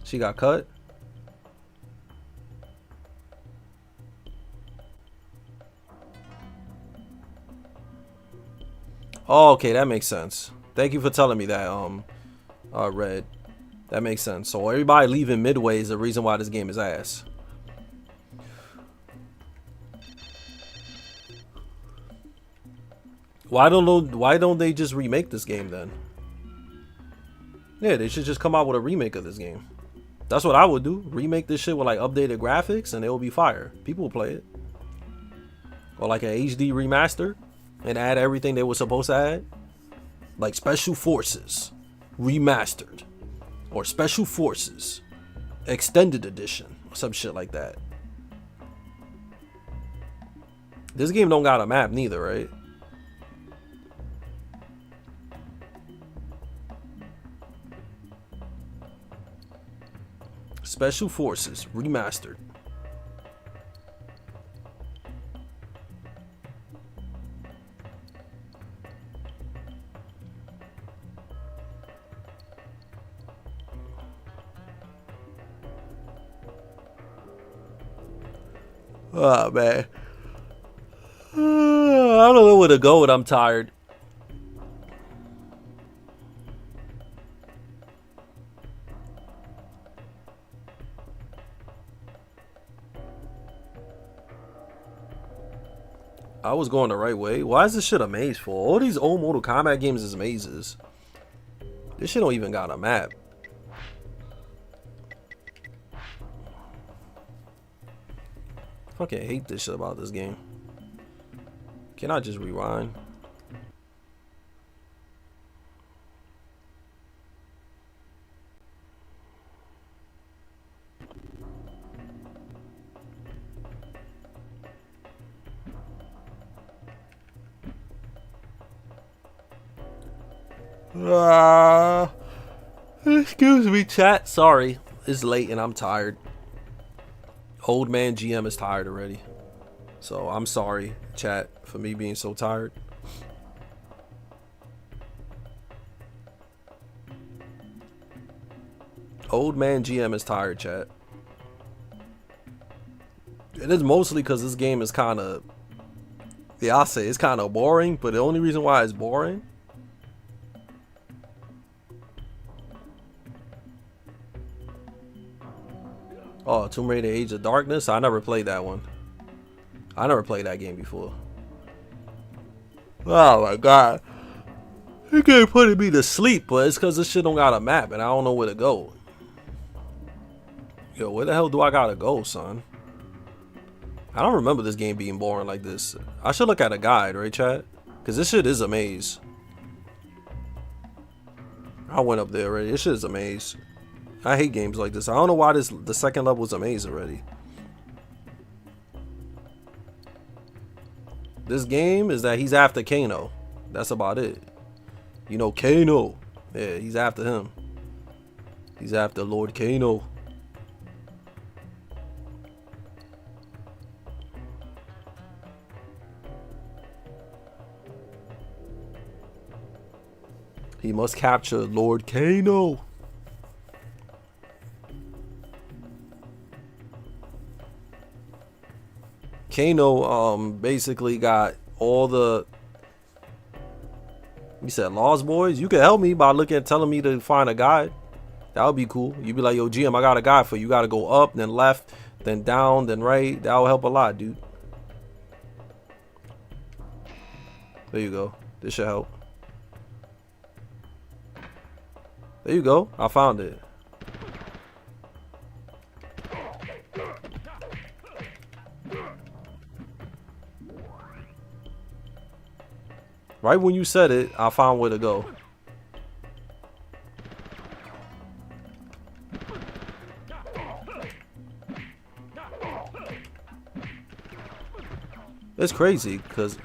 She got cut. Oh, okay, that makes sense. Thank you for telling me that, Red. That makes sense. So everybody leaving midway is the reason why this game is ass. Why don't they just remake this game then? Yeah, they should just come out with a remake of this game. That's what I would do. Remake this shit with like updated graphics and it will be fire. People will play it. Or like an HD remaster and add everything they were supposed to add. Like Special Forces Remastered. Or Special Forces Extended Edition. Or some shit like that. This game don't got a map neither, right? Special Forces Remastered. Oh man. I don't know where to go when I'm tired. I was going the right way. Why is this shit a maze for? All these old Mortal Kombat games is mazes. This shit don't even got a map. Fucking hate this shit about this game. Can I just rewind? Excuse me, chat. Sorry. It's late and I'm tired. Old man GM is tired already. So I'm sorry, chat, for me being so tired. Old man GM is tired, chat. It is mostly because this game is kind of, yeah, I'll say it's kind of boring. But the only reason why it's boring, oh, Tomb Raider: Age of Darkness. I never played that one. I never played that game before. Oh my god. You can't put me to sleep, but it's because this shit don't got a map and I don't know where to go. Yo, where the hell do I gotta go, son? I don't remember this game being boring like this. I should look at a guide, right, chat? Because this shit is a maze. I went up there already. This shit is a maze. I hate games like this. I don't know why the second level is a maze already. This game is that he's after Kano. That's about it. You know, Kano. Yeah, he's after him. He's after Lord Kano. He must capture Lord Kano. Kano basically got all the, you said Lost Boys. You can help me by telling me to find a guide. That would be cool. You'd be like, yo, GM, I got a guide for you. You got to go up, then left, then down, then right. That will help a lot, dude. There you go. This should help. There you go. I found it. Right when you said it, I found where to go. It's crazy because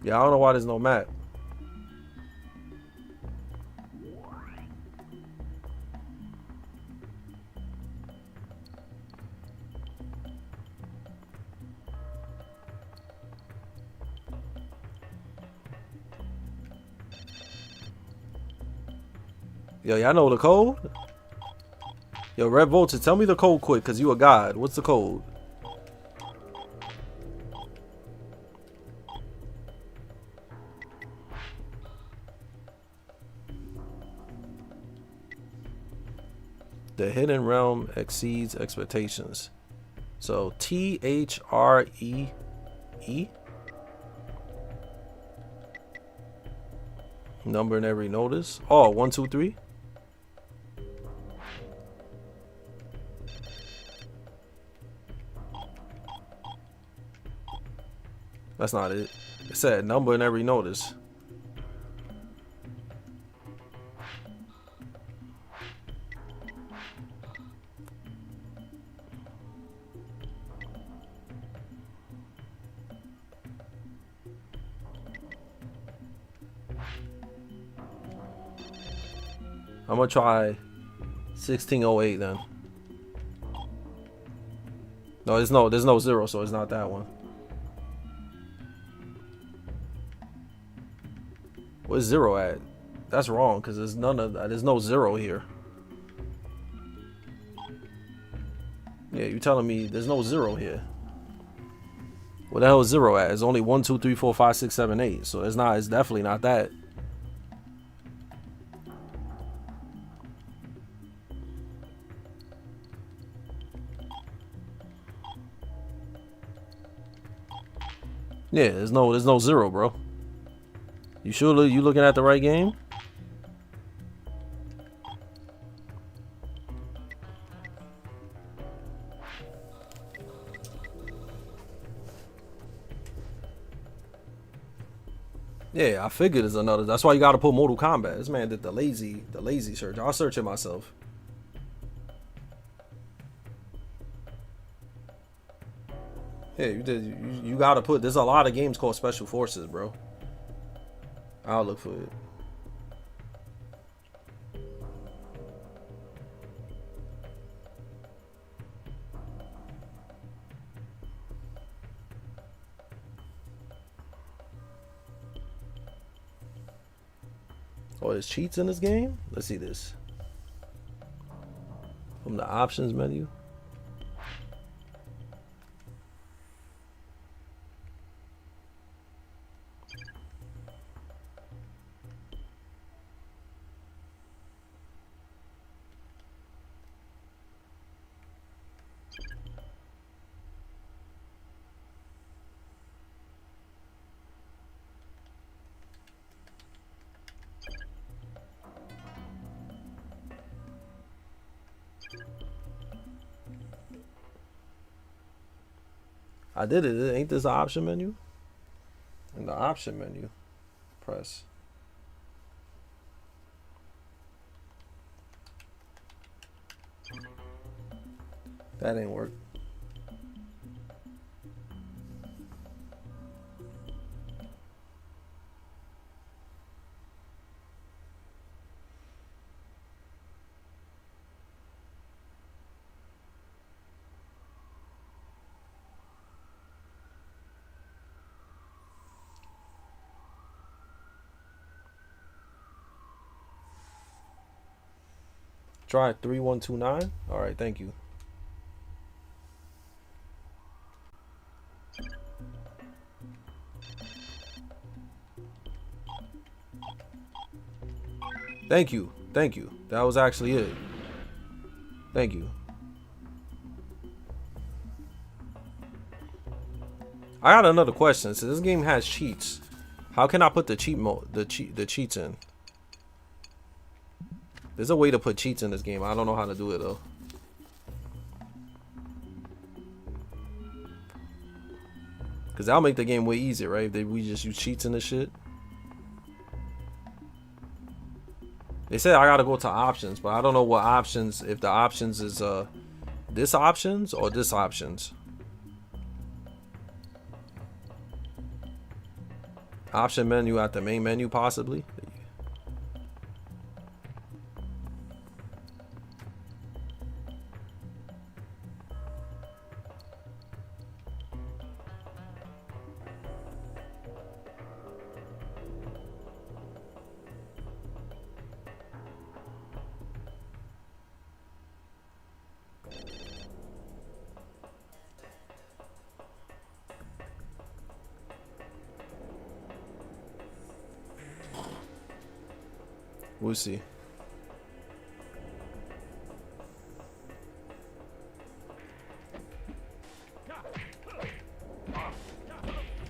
yeah, I don't know why there's no map. Yo, y'all know the code? Yo, Red Vulture, tell me the code quick, cause you a god. What's the code? The hidden realm exceeds expectations. So THREE. Number in every notice. Oh, 1, 2, 3. That's not it. It said number in every notice. I'm gonna try 1608 then. No, there's no 0, so it's not that one. Where's 0 at? That's wrong, because there's none of that. There's no 0 here. Yeah, you telling me there's no 0 here. Where the hell is 0 at? It's only 1, 2, 3, 4, 5, 6, 7, 8. So it's definitely not that. Yeah, there's no 0, bro. You sure you looking at the right game? Yeah, I figured it's another. That's why you gotta put Mortal Kombat. This man did the lazy search. I'll search it myself. Yeah, you did. You gotta put. There's a lot of games called Special Forces, bro. I'll look for it. Oh, there's cheats in this game? Let's see this. From the options menu. I did it. Ain't this an option menu? In the option menu, press. That ain't work. Try 3129. All right, thank you. Thank you. Thank you. That was actually it. Thank you. I got another question. So this game has cheats. How can I put the cheat mode, the cheats in? There's a way to put cheats in this game. I don't know how to do it though. Cause that'll make the game way easier, right? If we just use cheats in this shit. They said I gotta go to options, but I don't know what options. If the options is this options or this options. Option menu at the main menu possibly. We'll see.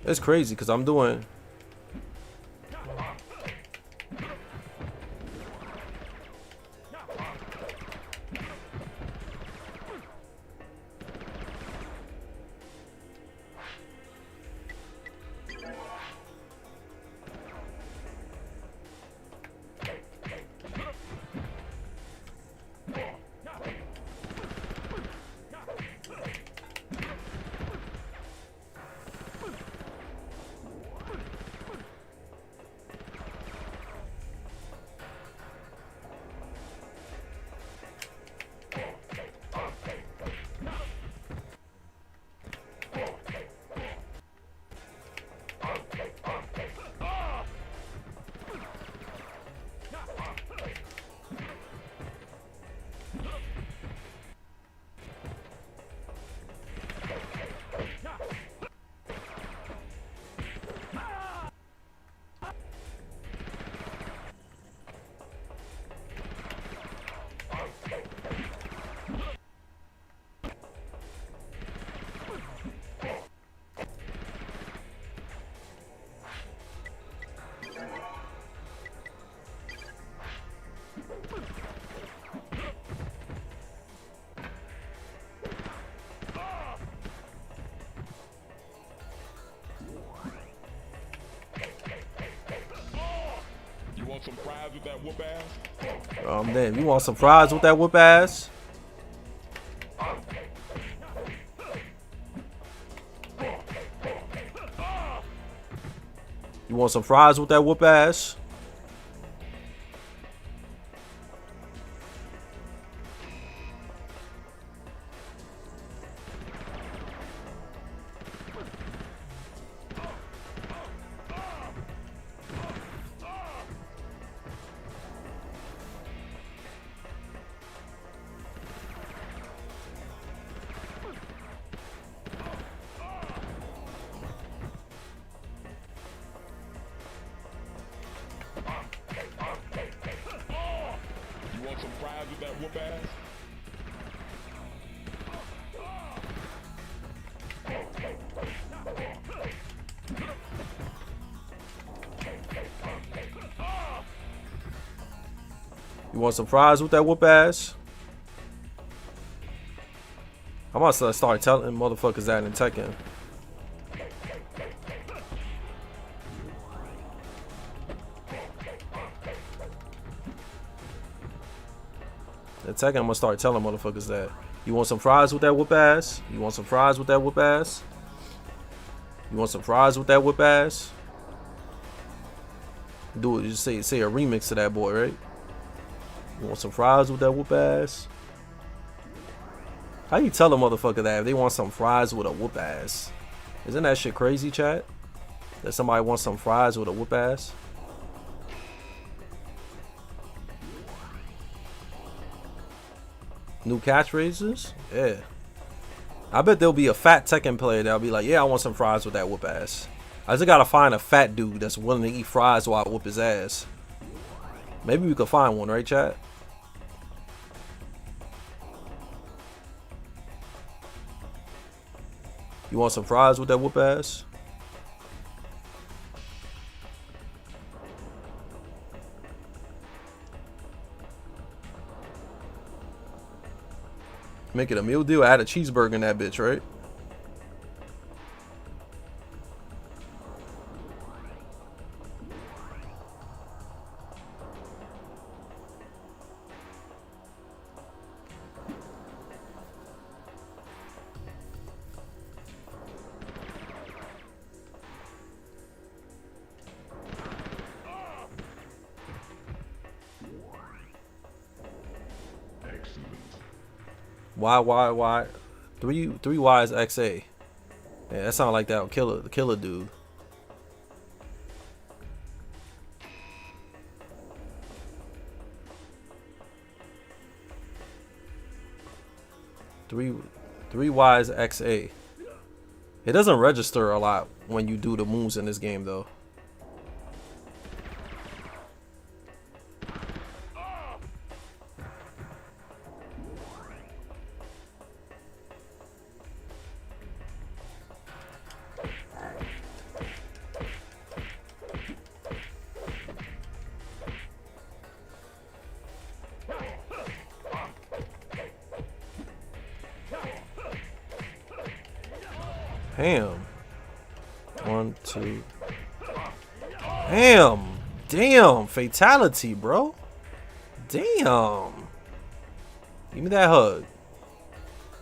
It's crazy because I'm doing. some fries with that whoop ass? Damn, you want some fries with that whoop ass? You want some fries with that whoop ass? You want some fries with that whoop ass? You want some fries with that whoop ass? I'm about to start telling motherfuckers that in Tekken. In Tekken, I'm gonna start telling motherfuckers that. You want some fries with that whoop ass? You want some fries with that whoop ass? You want some fries with that whoop ass? Do it. Just say a remix to that boy, right? You want some fries with that whoop ass? How you tell a motherfucker that if they want some fries with a whoop ass? Isn't that shit crazy, chat? That somebody wants some fries with a whoop ass? New catchphrases? Yeah. I bet there'll be a fat Tekken player that'll be like, yeah, I want some fries with that whoop ass. I just gotta find a fat dude that's willing to eat fries while I whoop his ass. Maybe we could find one, right, chat? You want some fries with that whoop ass? Make it a meal deal. Add a cheeseburger in that bitch, right? Why? Three Y's XA. Yeah, that sound like that killer dude. Three Y's XA. It doesn't register a lot when you do the moves in this game though. Damn. 1, 2. Damn. Fatality, bro. Damn. Give me that hug.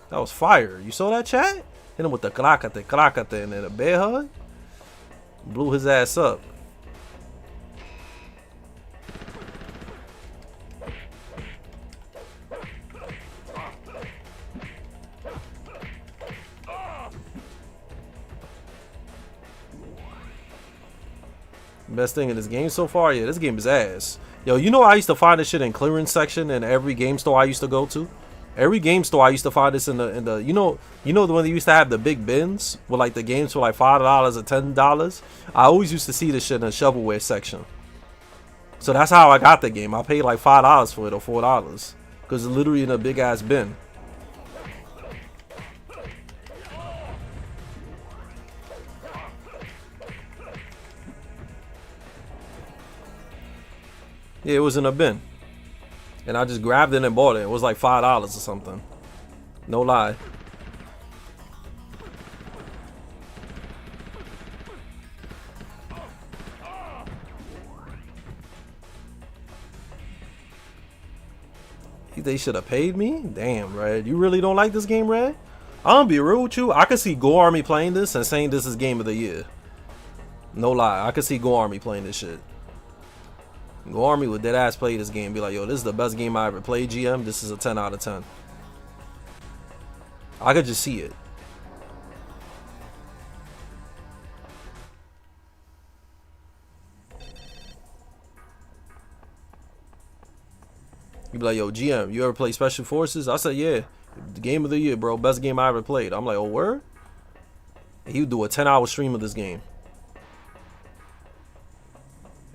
That was fire. You saw that, chat? Hit him with the krakate, and then a bear hug. Blew his ass up. Best thing in this game so far? Yeah, this game is ass. Yo, you know I used to find this shit in clearance section in every game store I used to go to? Every game store I used to find this in the you know the one they used to have the big bins with like the games for like $5 or $10? I always used to see this shit in the shovelware section. So that's how I got the game. I paid like $5 for it or $4. Because it's literally in a big ass bin. Yeah, it was in a bin. And I just grabbed it and bought it. It was like $5 or something. No lie. They should have paid me? Damn, Red. You really don't like this game, Red? I'm gonna be real with you. I could see Go Army playing this and saying this is game of the year. No lie. I could see Go Army playing this shit. Go Army would dead ass play this game. Be like, yo, this is the best game I ever played, GM. This is a 10 out of 10. I could just see it. You be like, yo, GM, you ever play Special Forces? I said, yeah. The game of the year, bro. Best game I ever played. I'm like, oh, word? And he would do a 10-hour stream of this game.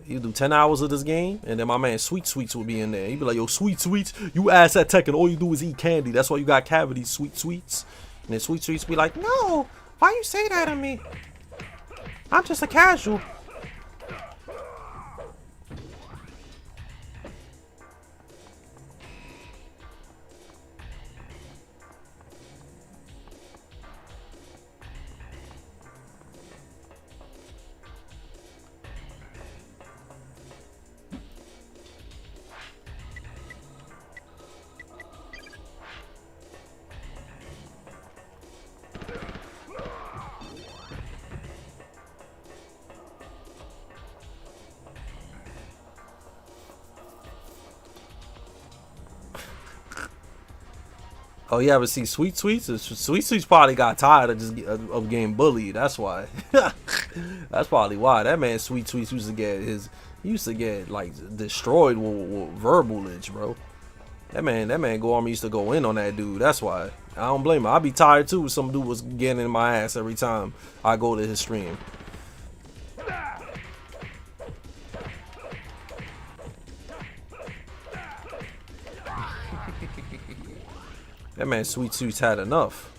He would do 10 hours of this game, and then my man Sweet Sweets would be in there. He'd be like, yo, Sweet Sweets, you ass at Tekken, all you do is eat candy. That's why you got cavities, Sweet Sweets. And then Sweet Sweets be like, no, why you say that to me? I'm just a casual. Oh yeah, but see, Sweet Sweets probably got tired of just of getting bullied. That's why. That's probably why that man Sweet Sweets used to get like destroyed with verbalage, bro. That man Go Army used to go in on that dude. That's why. I don't blame him. I'd be tired too if some dude was getting in my ass every time I go to his stream. That man Sweet Sweets had enough.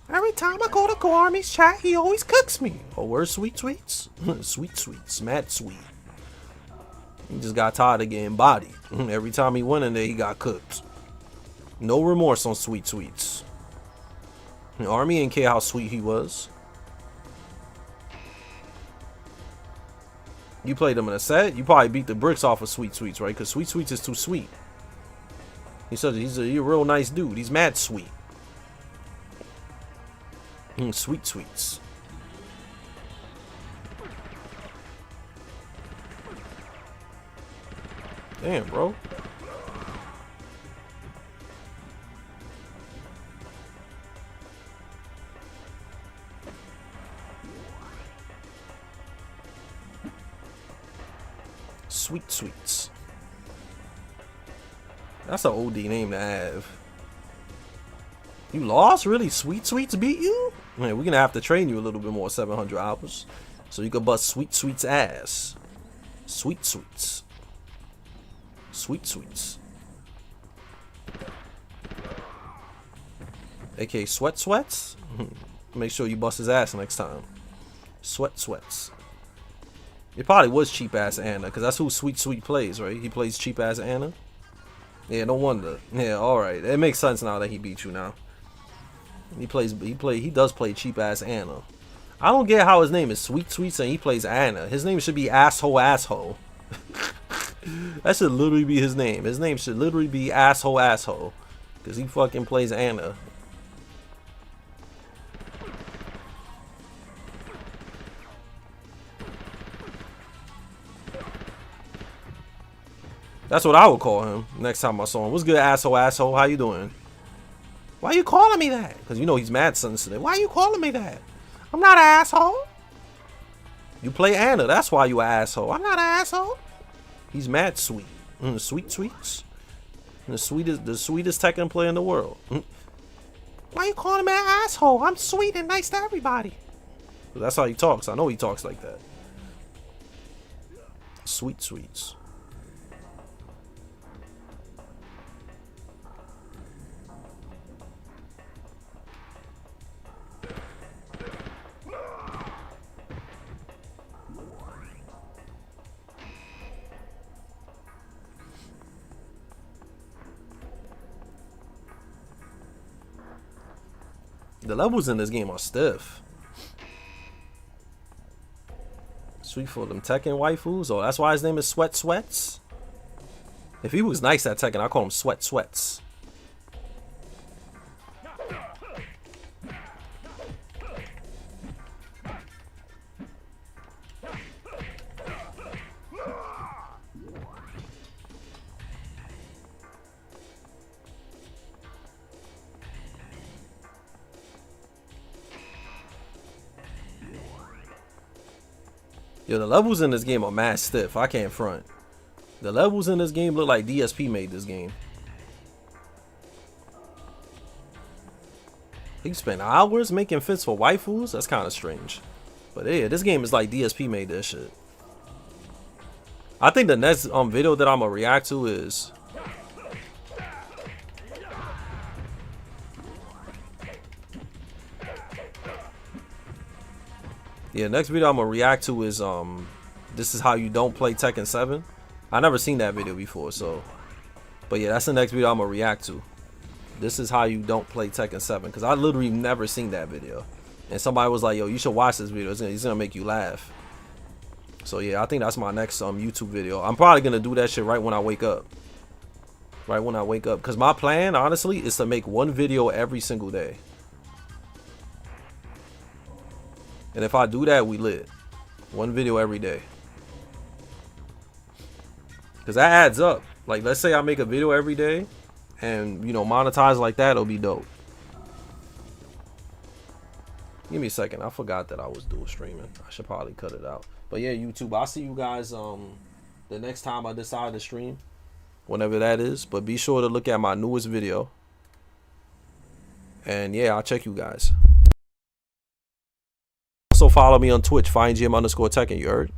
Every time I go to Go Army's chat, he always cooks me. Oh, where's Sweet Sweets? Sweet Sweets, mad sweet. He just got tired of getting bodied. Every time he went in there, he got cooked. No remorse on Sweet Sweets. Army didn't care how sweet he was. You played him in a set, you probably beat the bricks off of Sweet Sweets, right? Because Sweet Sweets is too sweet. He's a real nice dude. He's mad sweet. Sweet Sweets. Damn, bro. Sweet Sweets. That's an OD name to have. You lost? Really? Sweet Sweets beat you? Man, we're gonna have to train you a little bit more, 700 hours. So you can bust Sweet Sweets ass. Sweet Sweets. Sweet Sweets. AK Sweat Sweats? Make sure you bust his ass next time. Sweat Sweats. It probably was cheap ass Anna, because that's who Sweet Sweet plays, right? He plays cheap ass Anna. Yeah, no wonder. Yeah, alright. It makes sense now that he beat you now. He does play cheap ass Anna. I don't get how his name is Sweet Sweets and he plays Anna. His name should be Asshole. That should literally be his name. His name should literally be Asshole. Because he fucking plays Anna. That's what I would call him next time I saw him. What's good, asshole? How you doing? Why you calling me that? Because you know he's mad sensitive. Why you calling me that? I'm not an asshole. You play Anna. That's why you an asshole. I'm not an asshole. He's mad sweet. Sweet Sweets. The sweetest Tekken player in the world. Why you calling me an asshole? I'm sweet and nice to everybody. That's how he talks. I know he talks like that. Sweet Sweets. The levels in this game are stiff. Sweet for them Tekken waifus. Oh, that's why his name is Sweat Sweats. If he was nice at Tekken, I call him Sweats. Yo, the levels in this game are mad stiff. I can't front. The levels in this game look like DSP made this game. He spent hours making fits for waifus? That's kind of strange. But yeah, this game is like DSP made this shit. I think the next video that I'm gonna react to is next video I'm gonna react to is this is how you don't play Tekken 7. I never seen that video before, so but yeah, that's the next video I'm gonna react to. This is how you don't play Tekken 7, because I literally never seen that video. And somebody was like, yo, you should watch this video. It's gonna make you laugh. So yeah, I think that's my next YouTube video. I'm probably gonna do that shit right when I wake up. Right when I wake up. Because my plan, honestly, is to make one video every single day. And if I do that, we lit. One video every day. Because that adds up. Like, let's say I make a video every day and, you know, monetize like that, it'll be dope. Give me a second. I forgot that I was dual streaming. I should probably cut it out. But yeah, YouTube, I'll see you guys the next time I decide to stream. Whenever that is. But be sure to look at my newest video. And yeah, I'll check you guys. Also follow me on Twitch, FineGM_Tekken, you heard?